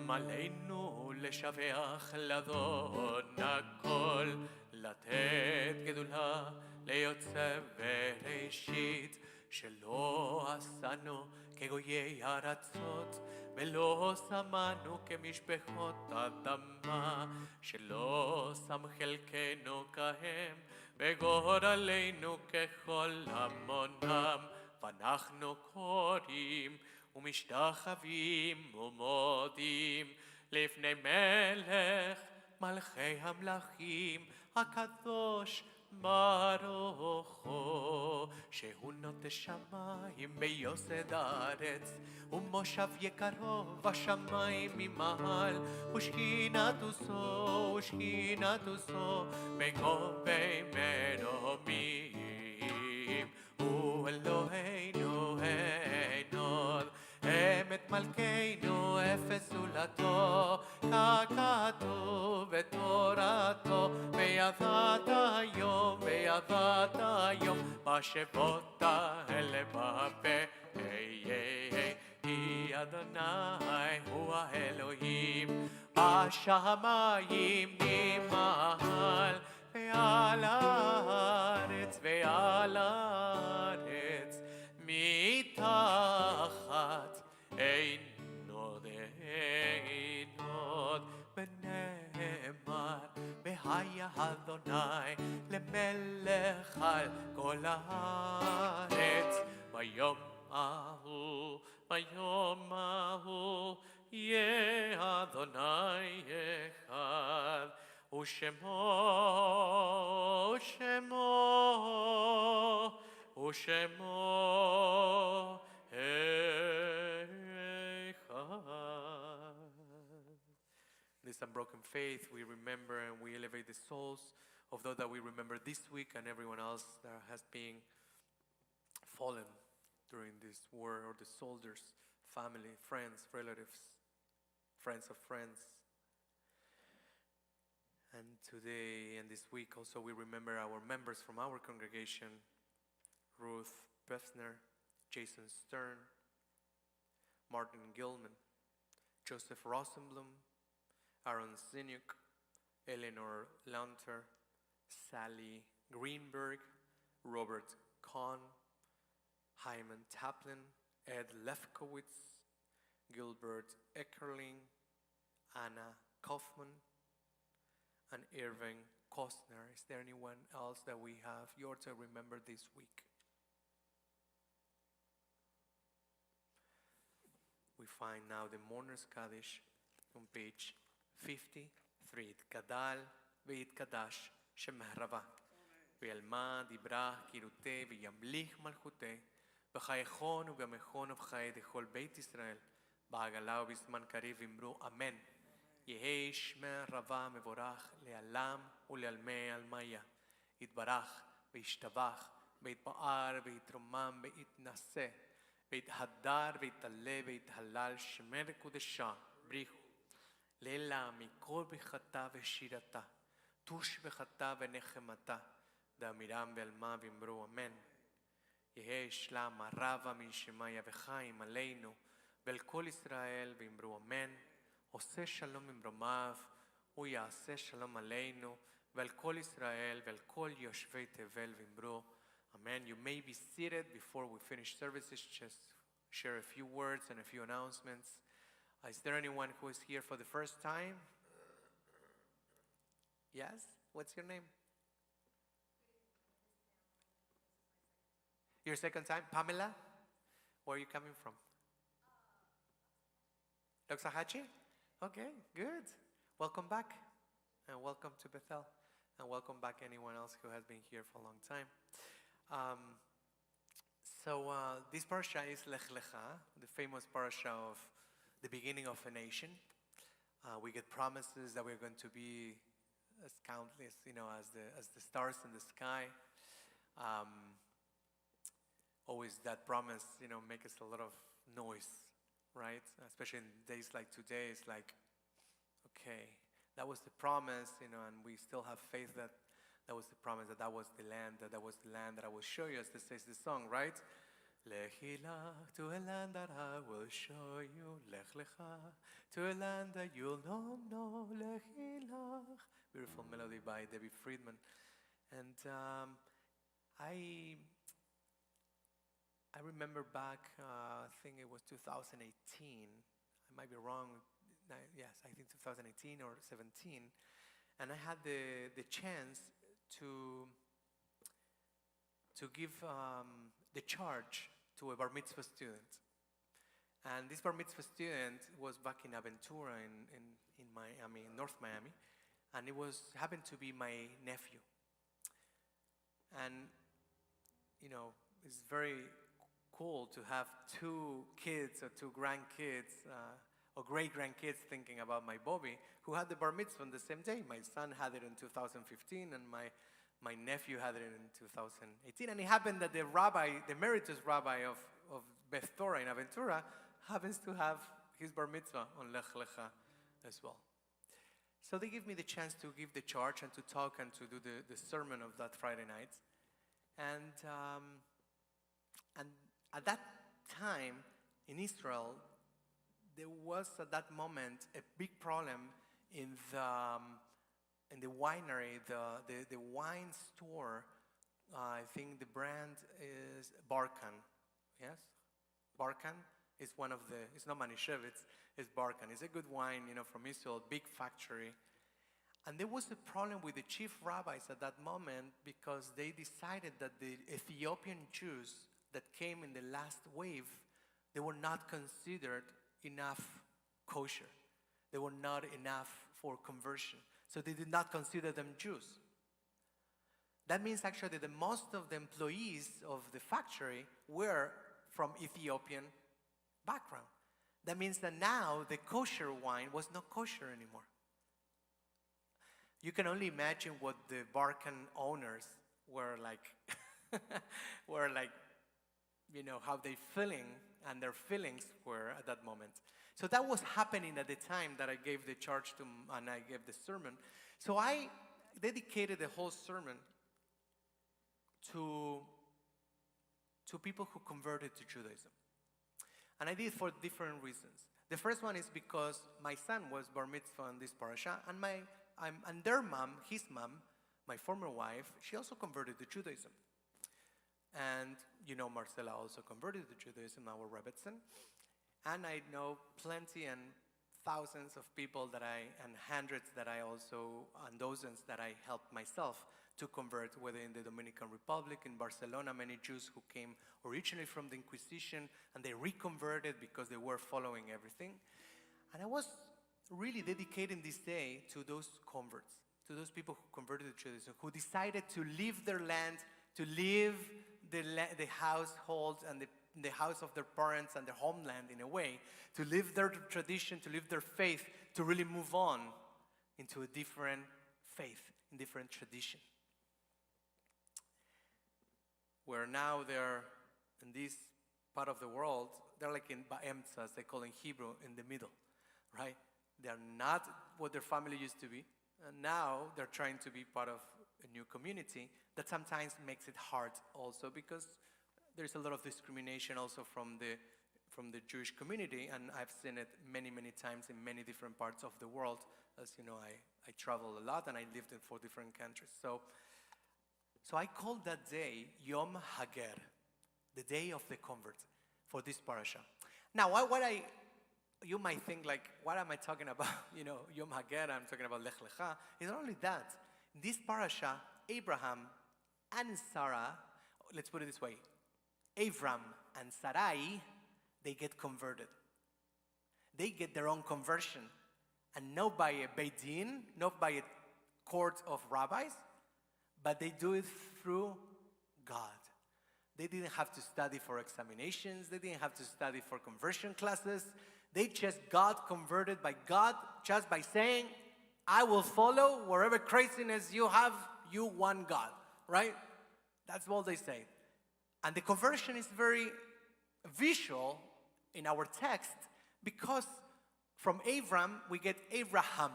עלינו לשבח לאדון הכל, לתת גדולה ליוצא בראשית, שלא עשנו כגויי ארצות ולא שמנו כמשפחות אדמה, שלא שם חלקנו כהם וגורלנו ככל המונם. ואנחנו קוראים ומשתחווים ומודים לפני מלך מלכי המלכים הקדוש ברוך הוא, שהוא נוטה שמיים ויוסד הארץ ומושב יקרו בשמיים ממעל, ושכינתו בגובי מרומים. הוא אלוהינו אין עוד, אמת מלכנו אפס זולתו, ככתוב בתורתו. וידעת היום בשבות האלה בפה, היא אדוני הוא האלוהים בשמיים נמעל, ועל הארץ מתחת אין עוד ונאמר והיה אדוני למלך על כל הארץ. ביום ההוא יהיה אדוני אחד, ושמו This unbroken faith, we remember and we elevate the souls of those that we remember this week and everyone else that has been fallen during this war, or the soldiers, family, friends, relatives, friends of friends. And today and this week also we remember our members from our congregation: Ruth Bethner, Jason Stern, Martin Gilman, Joseph Rosenblum, Aaron Zinuk, Eleanor Launter, Sally Greenberg, Robert Kahn, Hyman Taplin, Ed Lefkowitz, Gilbert Eckerling, Anna Kaufman, and Irving Kostner. Is there anyone else that we have you to remember this week? We find now the Mourner's Kaddish on page 53. Gadal ויתקדש שמהרבה וילמה דיברה קירותי וימליך מלכותי בחייכון ובמכון ובחיי דכל בית ישראל בעגלה ובזמן קריב אמרו אמן. יהי שמה רבה מבורך לעלם ולעלמי עלמיה. יתברך וישתבח ויתפאר ויתרומם ויתנשא ויתהדר ויתעלה ויתהלל שמה וקודשה בריחו. לילה מכל ברכתה ושירתה, תוש בחתה ונחמתה, דאמירם ועלמה ואמרו אמן. יהי שלמה רבה משמיה וחיים עלינו, ועל כל ישראל ואמרו אמן. עושה שלום ממרומיו, הוא יעשה שלום עלינו, ועל כל ישראל ועל כל יושבי תבל ואמרו amen. You may be seated. Before we finish services, just share a few words and a few announcements. Is there anyone who is here for the first time? Yes? What's your name? Your second time? Pamela? Where are you coming from? Doxahachi? Okay, good. Welcome back. And welcome to Bethel. And welcome back anyone else who has been here for a long time. This parasha is Lech Lecha, the famous parasha of the beginning of a nation. We get promises that we're going to be as countless, as the stars in the sky. Always that promise, make us a lot of noise, right? Especially in days like today, it's like, okay, that was the promise, and we still have faith that was the promise, that was the land, that was the land that I will show you, as this says the song, right? Lech ilach to a land that I will show you. Lech lecha to a land that you'll know. Lech ilach. Beautiful melody by Debbie Friedman. And I remember back, I think it was 2018. I might be wrong. Yes, I think 2018 or 17. And I had the chance to give the charge to a bar mitzvah student. And this bar mitzvah student was back in Aventura in Miami, in North Miami, and it happened to be my nephew. And, it's very cool to have two kids or two grandkids or great-grandkids thinking about my Bobby, who had the bar mitzvah on the same day. My son had it in 2015, and my nephew had it in 2018. And it happened that the emeritus rabbi of Beth Torah in Aventura, happens to have his bar mitzvah on Lech Lecha as well. So they give me the chance to give the charge and to talk and to do the sermon of that Friday night. And at that time in Israel, there was at that moment a big problem in the winery, the wine store. I think the brand is Barkan. Yes, Barkan is one of the. It's not Manischewitz. It's Barkan. It's a good wine, from Israel, big factory. And there was a problem with the chief rabbis at that moment because they decided that the Ethiopian Jews that came in the last wave, they were not considered enough kosher. They were not enough for conversion. So they did not consider them Jews. That means actually that most of the employees of the factory were from Ethiopian background. That means that now the kosher wine was not kosher anymore. You can only imagine what the Barkan owners were like, how they feeling and their feelings were at that moment. So that was happening at the time that I gave the charge to, and I gave the sermon. So I dedicated the whole sermon to people who converted to Judaism. And I did for different reasons. The first one is because my son was bar mitzvah in this parasha, and their mom, his mom, my former wife, she also converted to Judaism. And Marcela also converted to Judaism, our Rebbetzin. And I know plenty and thousands of people and hundreds and dozens that I helped myself to convert, whether in the Dominican Republic, in Barcelona, many Jews who came originally from the Inquisition, and they reconverted because they were following everything. And I was really dedicating this day to those converts, to those people who converted to Judaism, who decided to leave their land, to leave the households and the house of their parents and their homeland in a way, to live their tradition, to live their faith, to really move on into a different faith, in different tradition. Where now they're in this part of the world, they're like in Ba'emtza, as they call in Hebrew, in the middle, right? They're not what their family used to be, and now they're trying to be part of a new community that sometimes makes it hard also, because there's a lot of discrimination also from the Jewish community, and I've seen it many, many times in many different parts of the world. As you know, I travel a lot, and I lived in 4 different countries. So I called that day Yom Hager, the day of the convert, for this parasha. Now, you might think, like, what am I talking about? Yom Hager, I'm talking about Lech Lecha. It's not only that. In this parasha, Abraham and Sarah, let's put it this way, Avram and Sarai, they get converted. They get their own conversion. And not by a Beit Din, not by a court of rabbis, but they do it through God. They didn't have to study for examinations. They didn't have to study for conversion classes. They just got converted by God just by saying, I will follow wherever craziness you have, you want God, right? That's what they say. And the conversion is very visual in our text, because from Avram we get Abraham.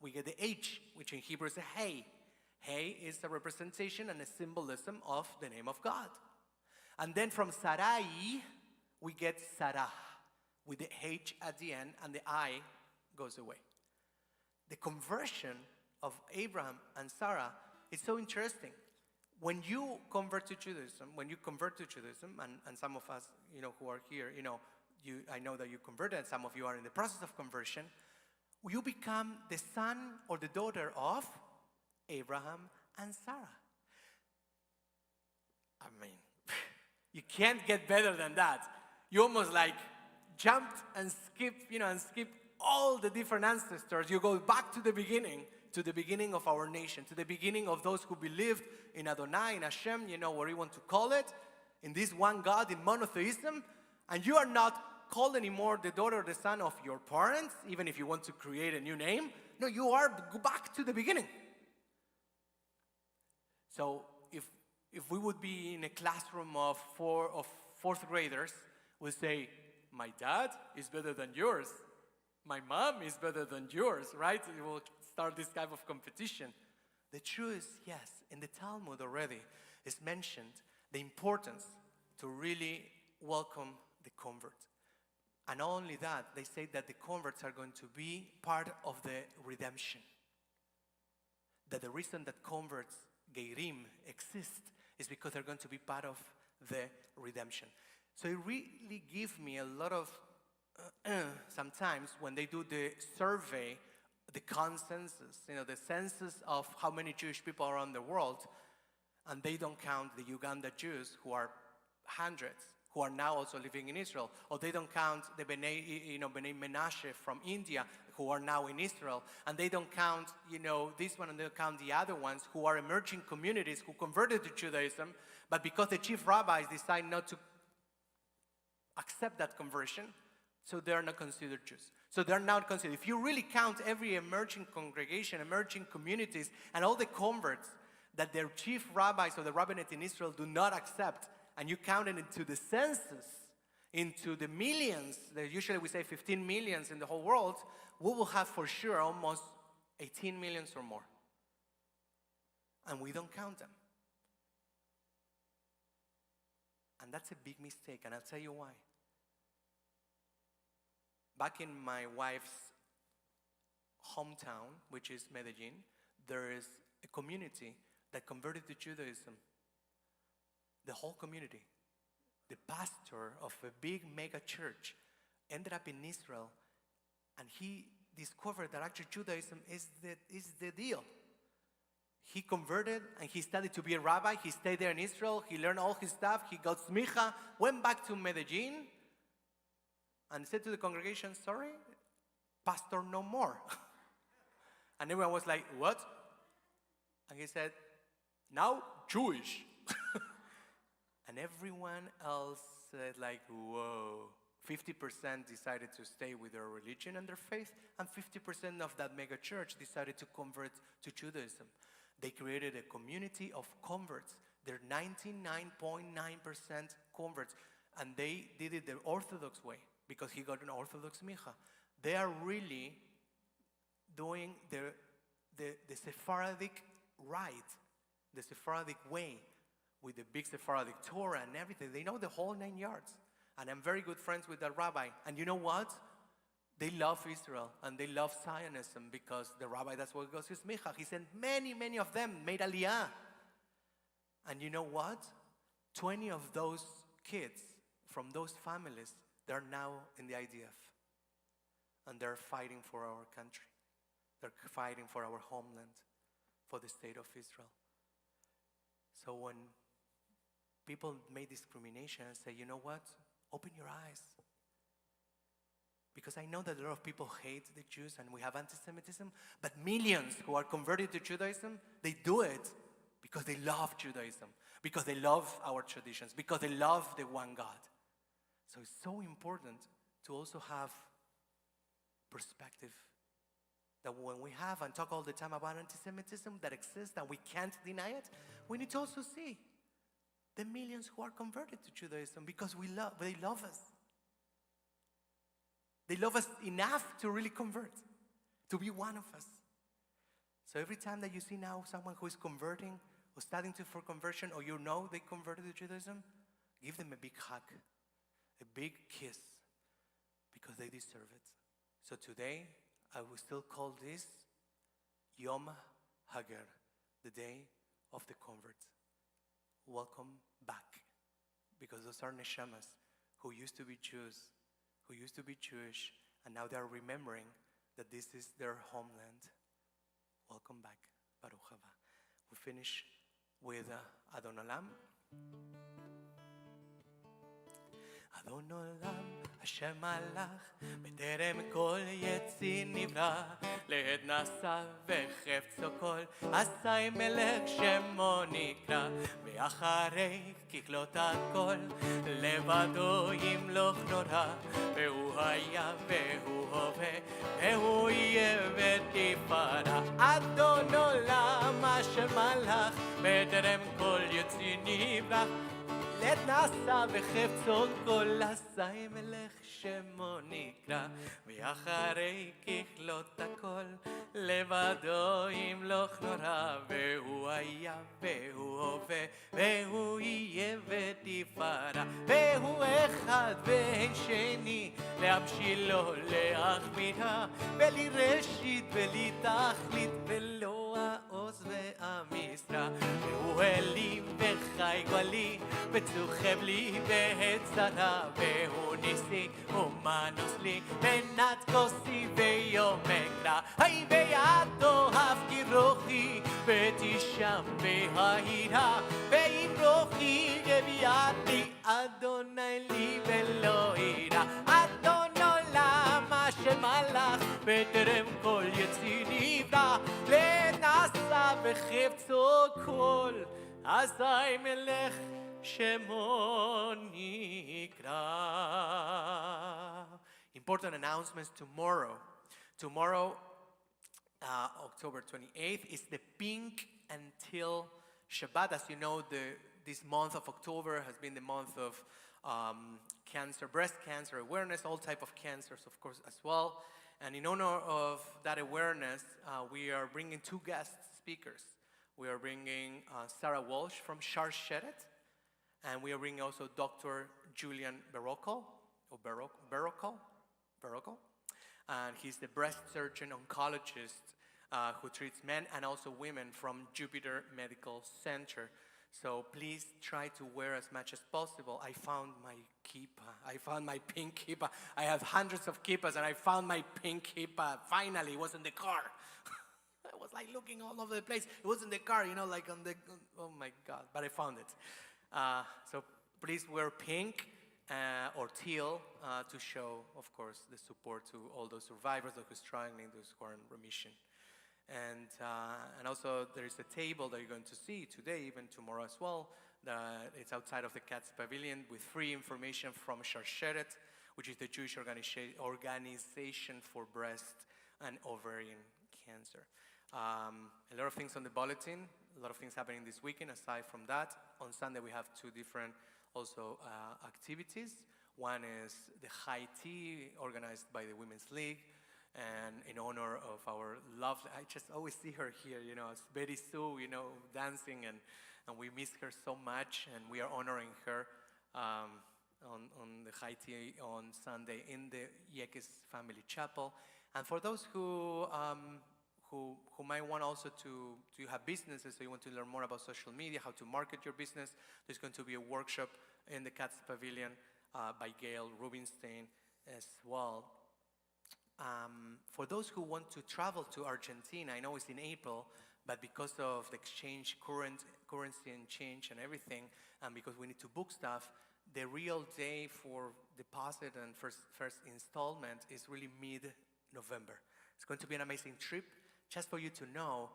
We get the H, which in Hebrew is a Hey. Hey is a representation and a symbolism of the name of God. And then from Sarai, we get Sarah, with the H at the end, and the I goes away. The conversion of Abraham and Sarah is so interesting. When you convert to Judaism, and some of us, who are here, I know that you converted, and some of you are in the process of conversion, you become the son or the daughter of Abraham and Sarah. I mean, you can't get better than that. You almost like jumped and skipped, all the different ancestors. You go back to the beginning of our nation, to the beginning of those who believed in Adonai, in Hashem, what you want to call it, in this one God, in monotheism, and you are not called anymore the daughter or the son of your parents, even if you want to create a new name. No, you are back to the beginning. So if we would be in a classroom of fourth graders, we'll say, my dad is better than yours. My mom is better than yours, right? We will start this type of competition. The truth is, yes, in the Talmud already is mentioned the importance to really welcome the convert. And not only that, they say that the converts are going to be part of the redemption. That the reason that converts, Geirim, exist is because they're going to be part of the redemption. So it really gives me a lot of, sometimes when they do the survey, the consensus, the census of how many Jewish people are around the world, and they don't count the Uganda Jews, who are hundreds, who are now also living in Israel, or they don't count the Bnei Menashe from India, who are now in Israel, and they don't count, this one, and they don't count the other ones who are emerging communities who converted to Judaism, but because the chief rabbis decide not to accept that conversion, so they're not considered Jews. So they're not considered. If you really count every emerging congregation, emerging communities, and all the converts that their chief rabbis or the rabbinate in Israel do not accept, and you count it into the census, into the millions, usually we say 15 millions in the whole world, we will have for sure almost 18 millions or more. And we don't count them. And that's a big mistake, and I'll tell you why. Back in my wife's hometown, which is Medellin, there is a community that converted to Judaism. The whole community. The pastor of a big mega church ended up in Israel, and he discovered that actually Judaism is the deal. He converted and he studied to be a rabbi. He stayed there in Israel. He learned all his stuff. He got smicha, went back to Medellin, and said to the congregation, sorry, pastor no more. And everyone was like, what? And he said, now Jewish. And everyone else said like, whoa. 50% decided to stay with their religion and their faith, and 50% of that mega church decided to convert to Judaism. They created a community of converts. They're 99.9% converts, and they did it the Orthodox way because he got an Orthodox micha. They are really doing the Sephardic rite, the Sephardic way, with the big Sephardic Torah and everything. They know the whole 9 yards. And I'm very good friends with that rabbi. And you know what? They love Israel and they love Zionism because the rabbi, that's what goes his micha. He said many of them made aliyah. And you know what? 20 of those kids from those families, they're now in the IDF. And they're fighting for our country. They're fighting for our homeland, for the state of Israel. So when people make discrimination and say, you know what? Open your eyes. Because I know that a lot of people hate the Jews and we have anti-Semitism, but millions who are converted to Judaism, they do it because they love Judaism, because they love our traditions, because they love the one God. So it's so important to also have perspective that when we have and talk all the time about anti-Semitism that exists and we can't deny it, we need to also see the millions who are converted to Judaism because they love us. They love us enough to really convert, to be one of us. So every time that you see now someone who is converting or studying for conversion, or you know they converted to Judaism, give them a big hug, a big kiss, because they deserve it. So today, I will still call this Yom Hager, the day of the convert. Welcome back, because those are neshamas who used to be Jews, who used to be Jewish, and now they are remembering that this is their homeland. Welcome back, Baruch haba. We finish with Adon Olam. Adon Olam, Hashem Malach, בטרם כל יציר נברא, לעת נשא וחפצו כל, עשי מלך שמו נקרא, ואחרי ככלות הכל, לבדו ימלוך נורא, והוא היה והוא הווה, והוא יהיה ותפארה. אדון עולם אשר מלך, בטרם כל יציר נברא, לעת נשא וחפצו כל, עשי מלך שמו נקרא, ואחרי ככלות הכל, לבדו ימלוך נורא, והוא היה והוא הווה, והוא יהיה ותפארה, והוא אחד ואין שני, להמשילו להחמירה, בלי ראשית בלי תכלית, ולא העוז והמשרה, והוא אלי וחי גואלי, וצוחב לי בעת צרה, והוא ניסי ומנוס לי, מנת כוסי ויום אקרא, היי בידו הפקיר רוחי, ותשם בהירה, ואם רוחי יביאת לי, אדוני לי ולא אירא. אדון עולם אשר מלך, בטרם כל יציר נברא, לעת נשא וחפצו כל, עשי מלך שמו נקרא. Important announcements tomorrow. Tomorrow, October 28th, is the Pink Until Shabbat. As you know, this month of October has been the month of cancer, breast cancer awareness, all type of cancers, of course, as well. And in honor of that awareness, we are bringing two guest speakers. We are bringing Sarah Walsh from Shar Sheret, and we are bringing also Dr. Julian Barocco, and he's the breast surgeon oncologist who treats men and also women from Jupiter Medical Center. So please try to wear as much as possible. I found my kippah. I found my pink kippah. I have hundreds of kippahs, and I found my pink kippah. Finally, it was in the car. I was like looking all over the place. It was in the car, like on the, oh my God, but I found it. So please wear pink or teal to show, of course, the support to all those survivors, those who are struggling, those who are in remission. And also there is a table that you're going to see today, even tomorrow as well. It's outside of the Cats Pavilion with free information from Sharsheret, which is the Jewish organization for breast and ovarian cancer. A lot of things on the bulletin, a lot of things happening this weekend. Aside from that, on Sunday we have two different also activities. One is the high tea organized by the Women's League, and in honor of our lovely, I just always see her here, it's Betty Sue, dancing, and we miss her so much, and we are honoring her on the high tea on Sunday in the Yekes Family Chapel. And for those who might want also to have businesses, so you want to learn more about social media, how to market your business, there's going to be a workshop in the Cats Pavilion by Gail Rubinstein as well. For those who want to travel to Argentina, I know it's in April, but because of the currency and change and everything, and because we need to book stuff, the real day for deposit and first installment is really mid-November. It's going to be an amazing trip. Just for you to know,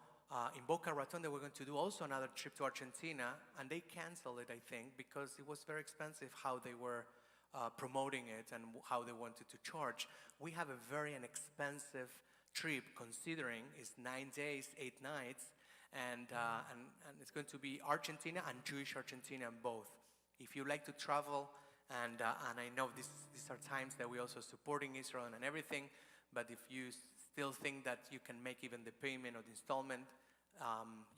in Boca Raton, we're going to do also another trip to Argentina, and they canceled it, I think, because it was very expensive how they were promoting it and how they wanted to charge. We have a very inexpensive trip, considering it's 9 days, 8 nights, and it's going to be Argentina and Jewish Argentina both. If you like to travel, and I know these are times that we're also supporting Israel and everything, but if you still think that you can make even the payment or the installment,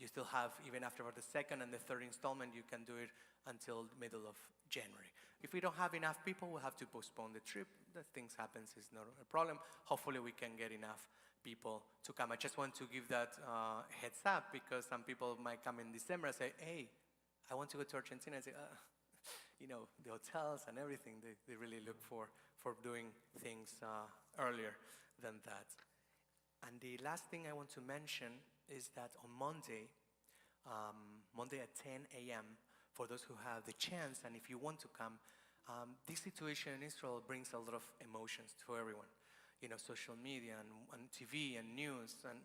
you still have, even after the second and the third installment, you can do it until middle of January. If we don't have enough people, we'll have to postpone the trip. That things happens is not a problem. Hopefully we can get enough people to come. I just want to give that heads up, because some people might come in December and say, hey, I want to go to Argentina. I say, the hotels and everything, they really look for doing things earlier than that. And the last thing I want to mention is that on Monday at 10 a.m., for those who have the chance, and if you want to come, this situation in Israel brings a lot of emotions to everyone. Social media and TV and news and,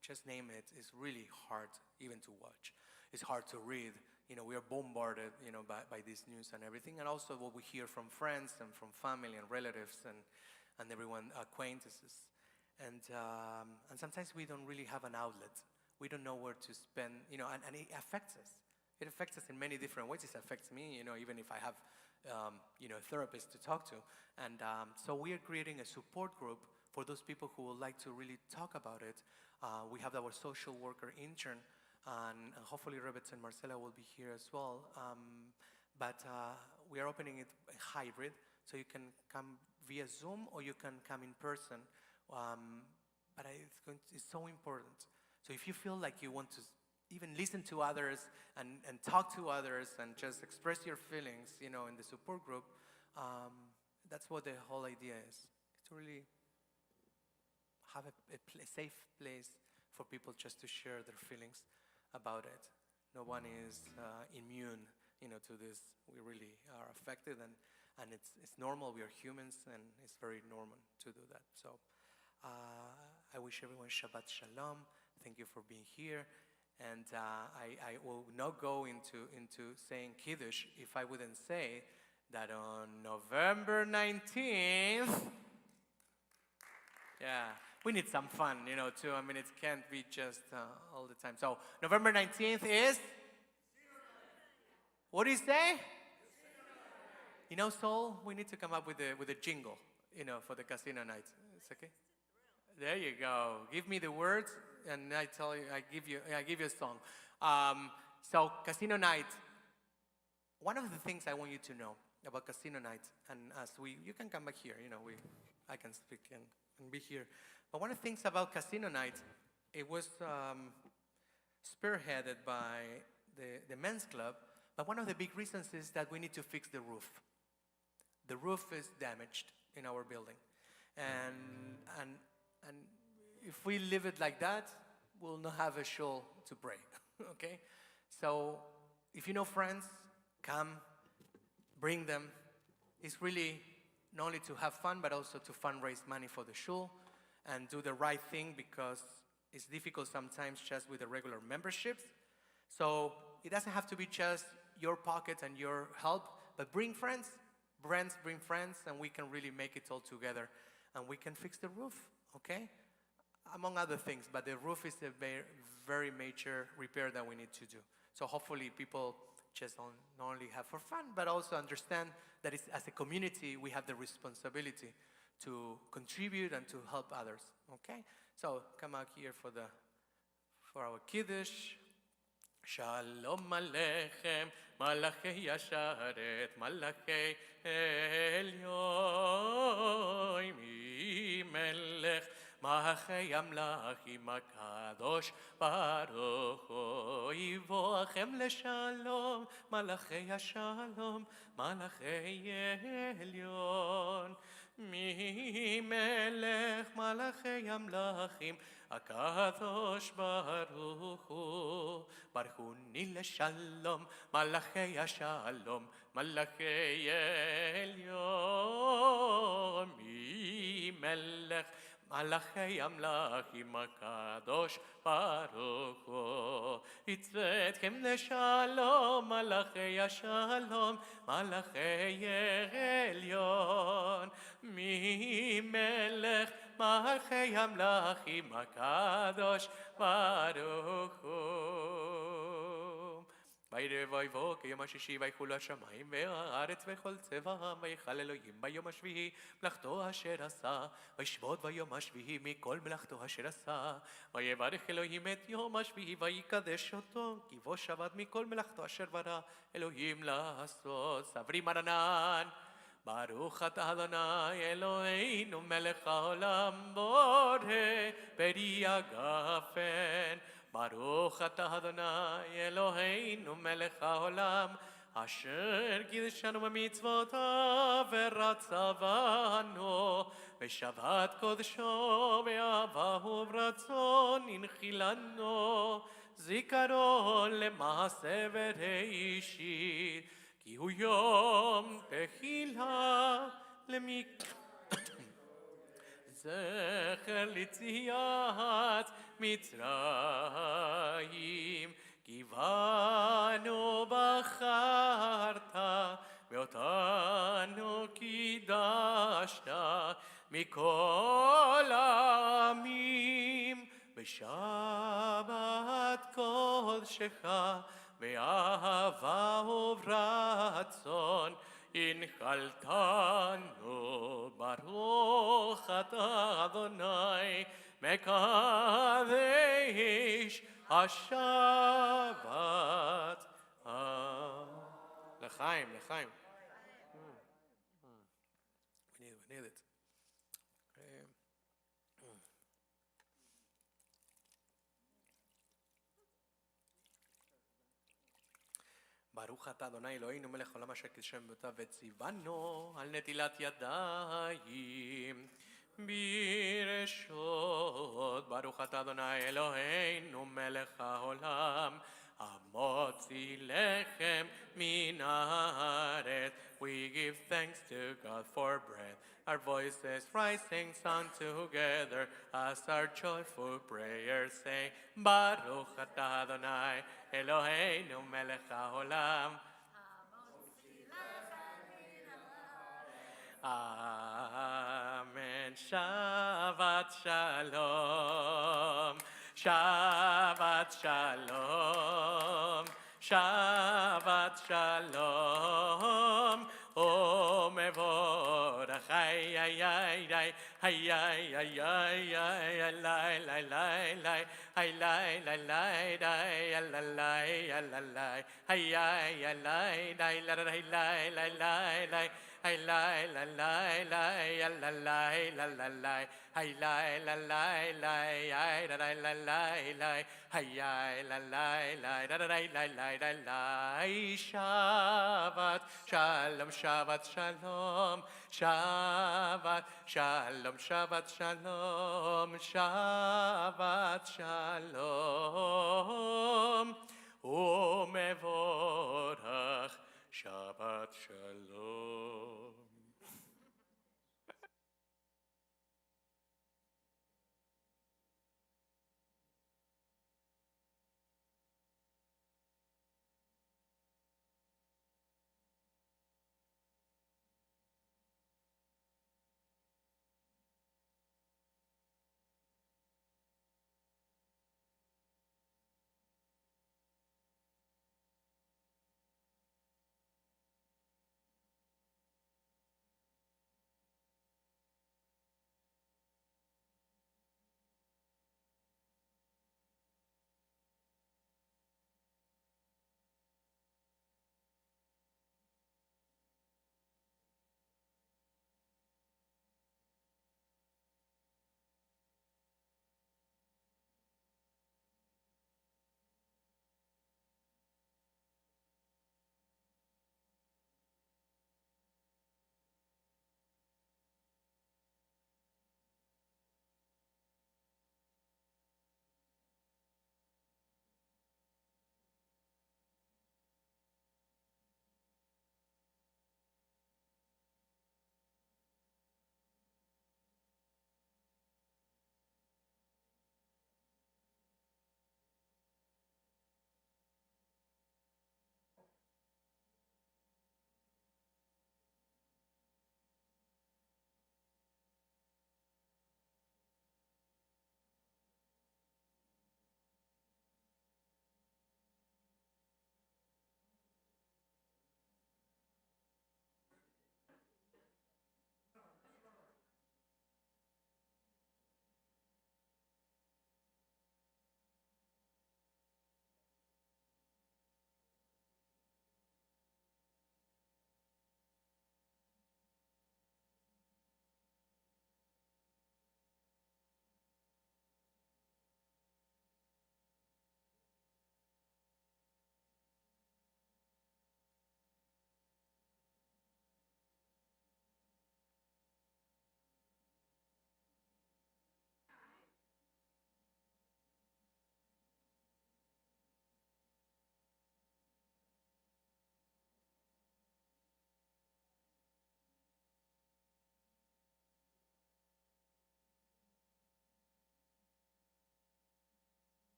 just name it, is really hard even to watch. It's hard to read. We are bombarded, by this news and everything. And also what we hear from friends and from family and relatives and everyone, acquaintances. And sometimes we don't really have an outlet. We don't know where to spend, and it affects us. It affects us in many different ways. It affects me, even if I have, a therapist to talk to. And so we are creating a support group for those people who would like to really talk about it. We have our social worker intern, and hopefully Rebetz and Marcela will be here as well. But we are opening it hybrid, so you can come via Zoom or you can come in person. But it's so important. So if you feel like you want to even listen to others and talk to others and just express your feelings, in the support group, that's what the whole idea is. It's to really have a safe place for people just to share their feelings about it. No one is immune, to this. We really are affected, and it's normal. We are humans, and it's very normal to do that. So I wish everyone Shabbat Shalom. Thank you for being here. And I will not go into saying Kiddush if I wouldn't say that on November 19th, we need some fun, too. I mean, it can't be just all the time. So November 19th is? What do you say? Sol, we need to come up with a jingle, for the casino night. It's okay? There you go. Give me the words, and I tell you, I give you a song. So casino night. One of the things I want you to know about casino night, and you can come back here. I can speak and be here. But one of the things about casino night it was spearheaded by the men's club, but one of the big reasons is that we need to fix the roof. The roof is damaged in our building. And if we leave it like that, we'll not have a shul to pray, okay? So if you know friends, come, bring them. It's really not only to have fun, but also to fundraise money for the shul and do the right thing, because it's difficult sometimes just with the regular memberships. So it doesn't have to be just your pocket and your help, but bring friends. Bring friends, and we can really make it all together. And we can fix the roof, okay? Among other things, but the roof is a very, very major repair that we need to do. So hopefully people just not only have for fun, but also understand that it's, as a community, we have the responsibility to contribute and to help others, okay? So come out here for our Kiddush. Shalom Aleichem, Malachei Yasharet, Malachei Elyon, Melech, Malachei Amlachim HaKadosh Baruch Hu, Yivoachem LeShalom, Malachei Yashalom, Malachei Elyon, Melech, Malachei Amlachim HaKadosh Baruch Hu, Baruch Hu LeShalom, Malachei HaShalom, Malachei Elyon, Melech, Malachei Amlachim HaKadosh Baruch Hu, Yitzvetchem LeShalom, Malachei HaShalom, Malachei Elyon, Melech, Malachei Amlachim HaKadosh Baruch Hu. ויבוא כיום השישי ויחולו השמיים והארץ וכל צבאם ויכל אלוהים ביום השביעי מלאכתו אשר עשה וישבות ביום השביעי מכל מלאכתו אשר עשה ויברך אלוהים את יום השביעי ויקדש אותו כי בו שבת מכל מלאכתו אשר ברא אלוהים לעשות. סברי מרנן ברוך אתה אדוני אלוהינו מלך העולם בורא פרי הגפן. ברוך אתה אדוני אלוהינו מלך העולם אשר קידשנו במצוותיו ורצה בנו בשבת קודשו באהבה וברצון הנחילנו זיכרון למעשה בראשית כי הוא יום תחילה זכר ליציאת מצרים כי בנו בחרת ואותנו קידשת מכל העמים בשבת קודשך באהבה וברצון הנחלתנו. ברוך אתה אדוני מקדש השבת. לחיים, לחיים. We need it. ברוך אתה אדוני אלוהינו מלך העולם אשר קידשנו במצוותיו וציוונו על נטילת ידיים ברשות. ברוך אתה אדוני אלוהינו מלך העולם המוציא לחם מן הארץ. We give thanks to God for bread. Our voices rising sung together as our joyful prayers say Baruch אתה אדוני אלוהינו מלך העולם Amen. Shabbat Shalom. Shabbat Shalom. Shabbat Shalom. O mevorach. Ay, ay, ay, ay. Ay, ay, ay, ay, ay. Ay, lay, lay, lay, lay. Ay, lay, lay, lay, lay. Ay, lay, lay, lay, lay. Ay, ay, ay, lay, lay, lay, lay, lay, lay, lay. ay lai la lai lai ya la lai la la lai, ay lai la lai lai, ay da lai la lai lai, ay ay la lai lai, da da lai lai lai lai lai. Shabbat shalom, Shabbat shalom, Shabbat shalom, Shabbat shalom, Shabbat shalom. Umevorach Shabbat shalom.